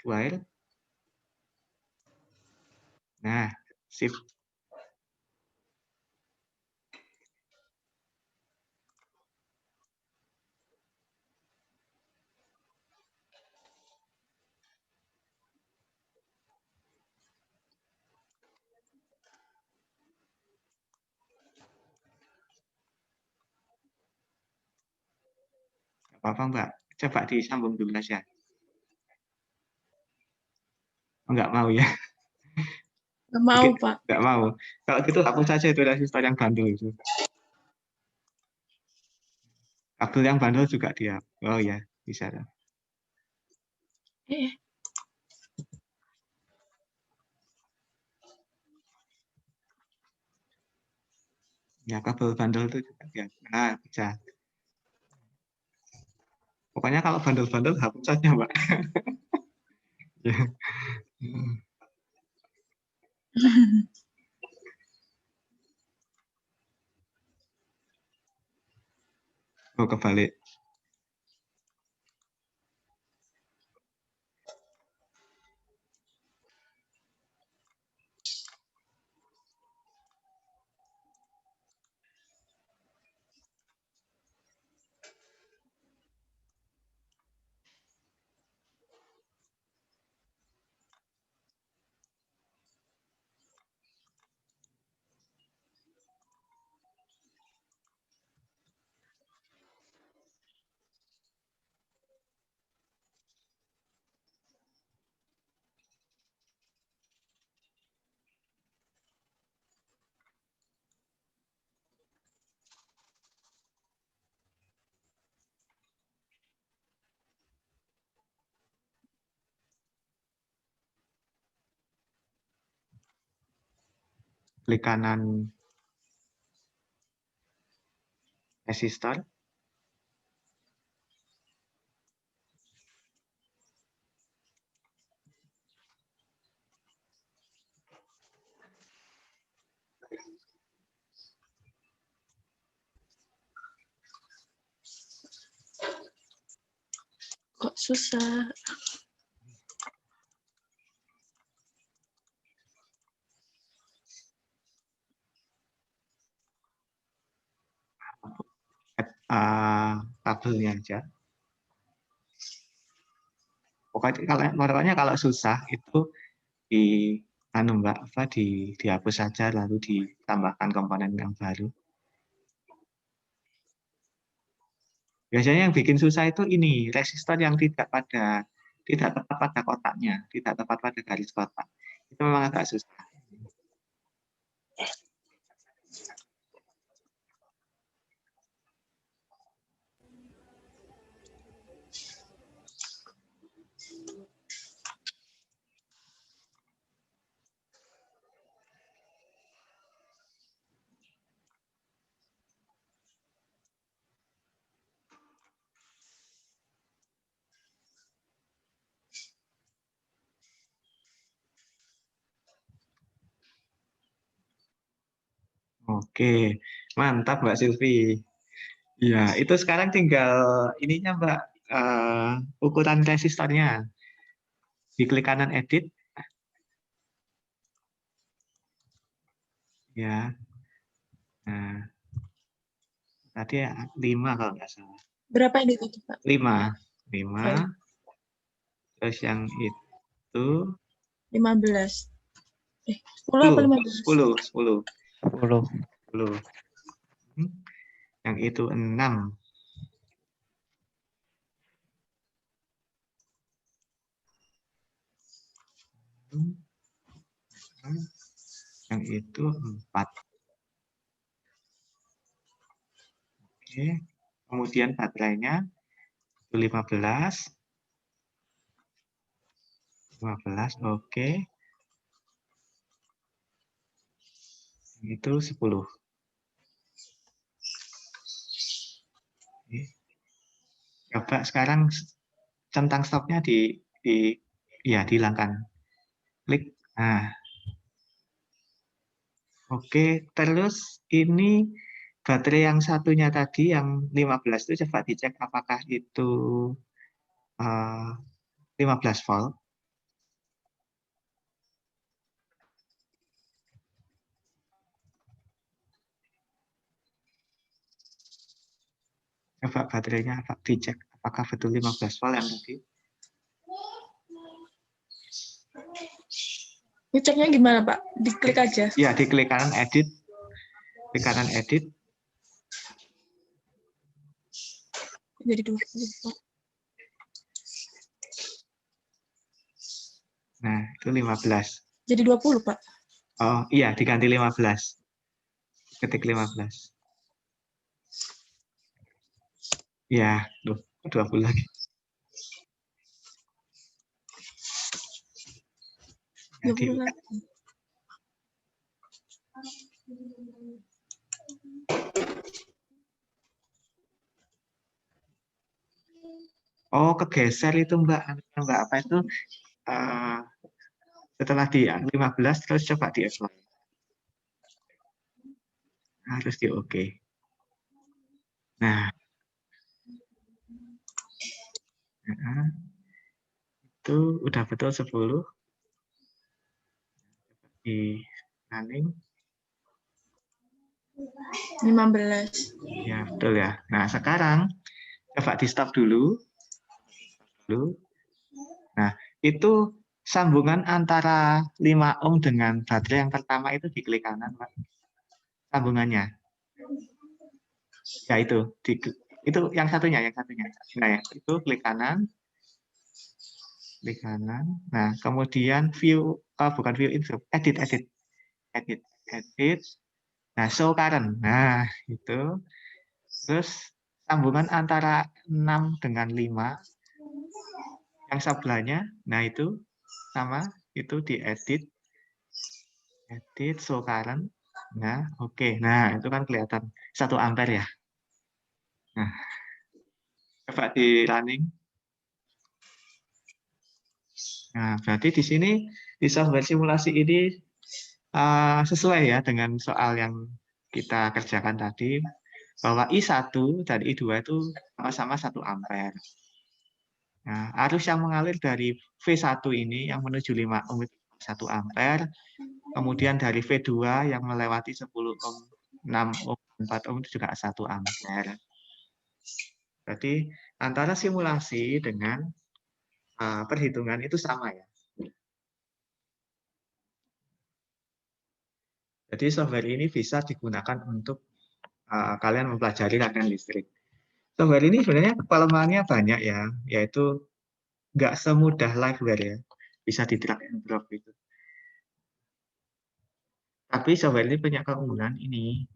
wire. Nah, sip. apa Mbak? Coba disambung dulu aja. Enggak mau ya? Nggak mau, Mungkin Pak. enggak mau. Kalau gitu hapus saja itu resistor yang bandel itu. Kabel yang bandel juga dia. Oh ya, bisa. Ya, kabel bandel itu juga dia. Nah, bisa. Pokoknya kalau bandel-bandel hapus saja, Mbak. Ya. Oh, kebalik. Klik kanan resistor. Kok susah? Kabelnya aja. Pokoknya kalau susah itu di Mbak dihapus saja lalu ditambahkan komponen yang baru. Biasanya yang bikin susah itu ini resistor yang tidak tepat pada kotaknya, tidak tepat pada garis kotak. Itu memang agak susah. Oke, mantap Mbak Silvi. Ya, itu sekarang tinggal ininya Mbak, ukuran resistornya. Diklik kanan edit. Ya. Nah, tadi 5 kalau nggak salah. Berapa ini tadi, Pak? 5. Oh, iya. Terus yang itu 15. 10 apa 15? 10. 10. Yang itu 6. Yang itu 4. Oke. Kemudian baterainya itu 15. 15, oke. Itu 10. Oke. Coba sekarang centang stopnya dihilangkan. Klik. Nah. Oke, terus ini baterai yang satunya tadi yang 15 itu coba dicek apakah itu 15 volt. Coba baterainya dicek apakah betul 15 volt yang tadi. Ngeceknya gimana, Pak? Diklik aja. Ya, diklik kanan edit. Klik kanan edit. jadi 20, Pak. Nah, itu 15. Jadi 20, Pak. Oh, iya, diganti 15. Ketik 15. Ya, 20 lagi. Jadi, 20 lagi. oh, kegeser itu Mbak. Mbak apa itu? Setelah di 15 terus coba di apply. Harus di oke. Nah, itu udah betul 10. Di running. 15. Ya, betul ya. Nah, sekarang coba di stop dulu. Nah, itu sambungan antara 5 ohm dengan baterai yang pertama itu di klik kanan, Pak. Sambungannya. Ya, itu yang satunya. Nah, ya, itu klik kanan. Nah, kemudian bukan view info, edit. Nah, show current. Nah, itu. Terus sambungan antara 6 dengan 5 yang sebelahnya, nah itu sama, itu diedit, show current. Nah, oke. Nah, itu kan kelihatan 1 ampere ya. Nah, coba di running. Nah, berarti di sini di software simulasi ini sesuai ya dengan soal yang kita kerjakan tadi, bahwa I1 dan I2 itu sama-sama 1 ampere. Nah, arus yang mengalir dari V1 ini yang menuju 5 ohm itu 1 ampere, kemudian dari V2 yang melewati 10 ohm, 6 ohm, 4 ohm itu juga 1 ampere. Berarti antara simulasi dengan perhitungan itu sama ya. Jadi software ini bisa digunakan untuk kalian mempelajari rangkaian listrik. Software ini sebenarnya kelemahannya banyak ya, yaitu nggak semudah liveware ya, bisa di drag and drop gitu. Tapi software ini punya keunggulan ini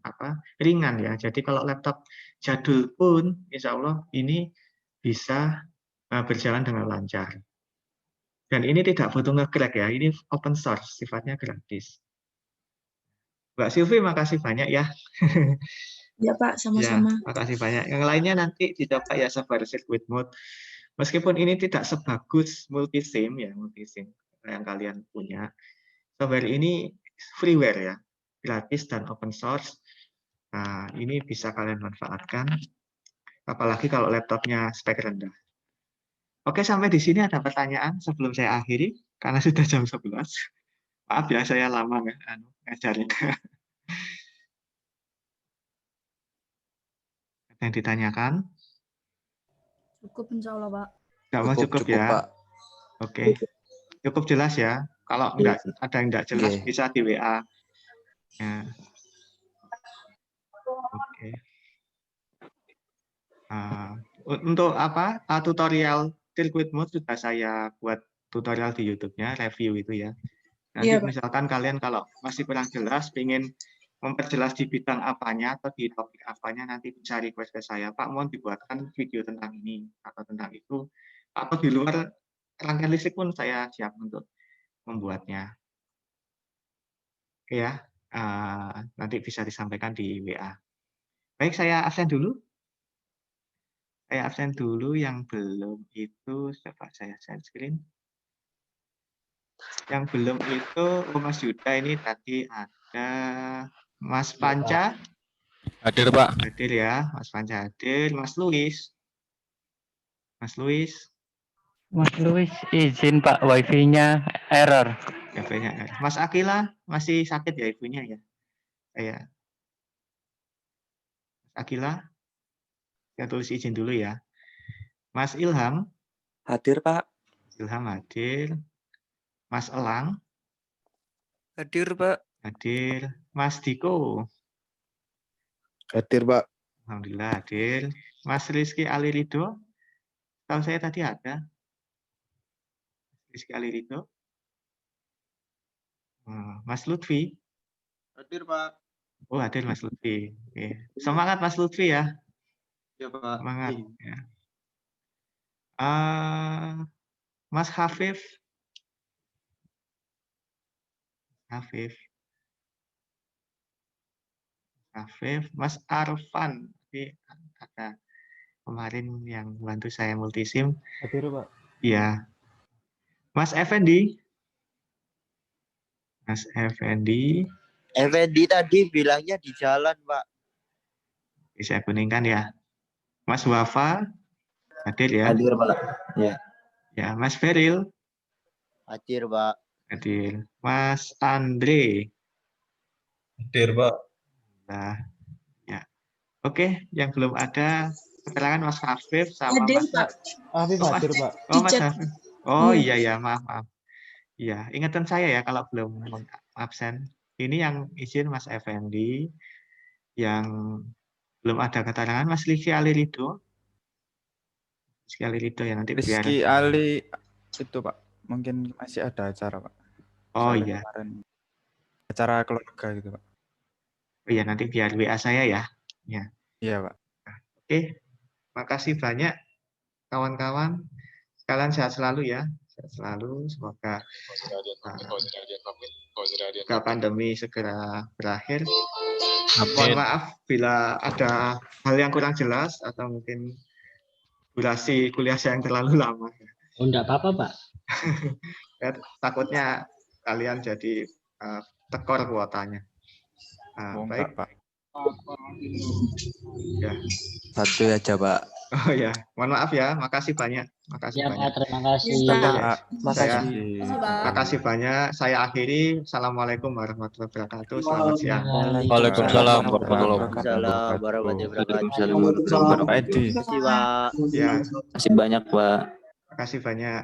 ringan ya. Jadi kalau laptop jadul pun, insya Allah ini bisa berjalan dengan lancar. Dan ini tidak butuh nge-crack ya, ini open source, sifatnya gratis. Mbak Silvi, makasih banyak ya. Ya Pak, sama-sama. Ya, makasih banyak. Yang lainnya nanti dicoba ya software circuit mode. Meskipun ini tidak sebagus multisim ya, multisim yang kalian punya. Software ini freeware ya, gratis dan open source. Nah, ini bisa kalian manfaatkan, apalagi kalau laptopnya spek rendah. Oke, sampai di sini ada pertanyaan sebelum saya akhiri, karena sudah jam 11. Maaf ya, saya lama ngajarin. Ada yang ditanyakan? Cukup insya Allah, Pak. Nggak mau cukup ya? Pak. Oke, cukup jelas ya. Kalau enggak ada yang enggak jelas bisa di WA. Ya. Oke. Untuk tutorial circuit mode sudah saya buat tutorial di YouTube-nya, review itu ya. Nanti misalkan kalian kalau masih kurang jelas, ingin memperjelas di bidang apanya atau di topik apanya, nanti bisa request ke saya, Pak, mohon dibuatkan video tentang ini atau tentang itu, atau di luar rangkaian listrik pun saya siap untuk membuatnya. Oke ya, nanti bisa disampaikan di WA. Baik, saya absen dulu. Saya absen dulu, yang belum itu, coba saya share screen. Yang belum itu, Mas Yuda ini tadi ada Mas Panca. Hadir, Pak. Hadir ya, Mas Panca hadir. Mas Luis. Mas Luis. Mas Luis, izin Pak, wifi-nya error. Wifi-nya error. Mas Akila masih sakit ya ibunya ya? Mas Akila, saya tulis izin dulu ya. Mas Ilham. Hadir, Pak. Ilham hadir. Mas Elang. Hadir, Pak. Hadir. Mas Diko. Hadir, Pak. Alhamdulillah hadir. Mas Rizky Ali Ridho, tahu saya tadi ada. Rizky Ali Ridho. Mas Lutfi. Hadir, Pak. Oh, hadir Mas Lutfi. Oke. Semangat Mas Lutfi ya. Ya, Pak. Semangat. Ya. Mas Hafif. Mas Arfan. Ini ada kemarin yang bantu saya multisim. Hadir, Pak. Iya. Mas Effendi. Mas Effendi. Effendi tadi bilangnya di jalan, Pak. Saya kuningkan ya. Mas Wafa. Hadir ya. Hadir, Pak. Ya. Ya, Mas Feril. Hadir, Pak. Hadir. Mas Andre. Hadir, Pak. Nah, ya. Oke, yang belum ada keterangan Mas Hafif sama Hadir, Mas Pak. Hafif hadir, Pak. Oh, Mas Dicek. Hafif. Oh Iya. iya ya, maaf. Iya, ingatan saya ya kalau belum absen. Ini yang izin Mas Effendi, yang belum ada keterangan Mas Rizky Ali Ridho. Rizky Ali Ridho ya nanti biar. Rizky Ali itu Pak, mungkin masih ada acara Pak. Oh Sore iya. kemarin. Acara keluarga gitu Pak. Oh iya, nanti biar WA saya ya. Ya. Iya Pak. Oke, makasih banyak kawan-kawan. Sekalian sehat selalu ya. Sehat selalu. Semoga pandemi segera berakhir. Mohon maaf bila ada hal yang kurang jelas atau mungkin durasi kuliah saya yang terlalu lama. Oh, enggak apa-apa, Pak. Ya, takutnya kalian jadi tekor kuotanya. Baik. Pak. Ya. Satu aja, Pak. Oh ya, mohon maaf ya. Makasih banyak. Makasih Ya, banyak. Pak, terima kasih. Makasih banyak. Saya akhiri. Assalamualaikum warahmatullahi wabarakatuh. Selamat siang. Waalaikumsalam warahmatullahi Waalaikumsalam warahmatullahi wabarakatuh. Pak Edi. Terima kasih, Pak. Ya, Masih banyak, Pak. makasih banyak.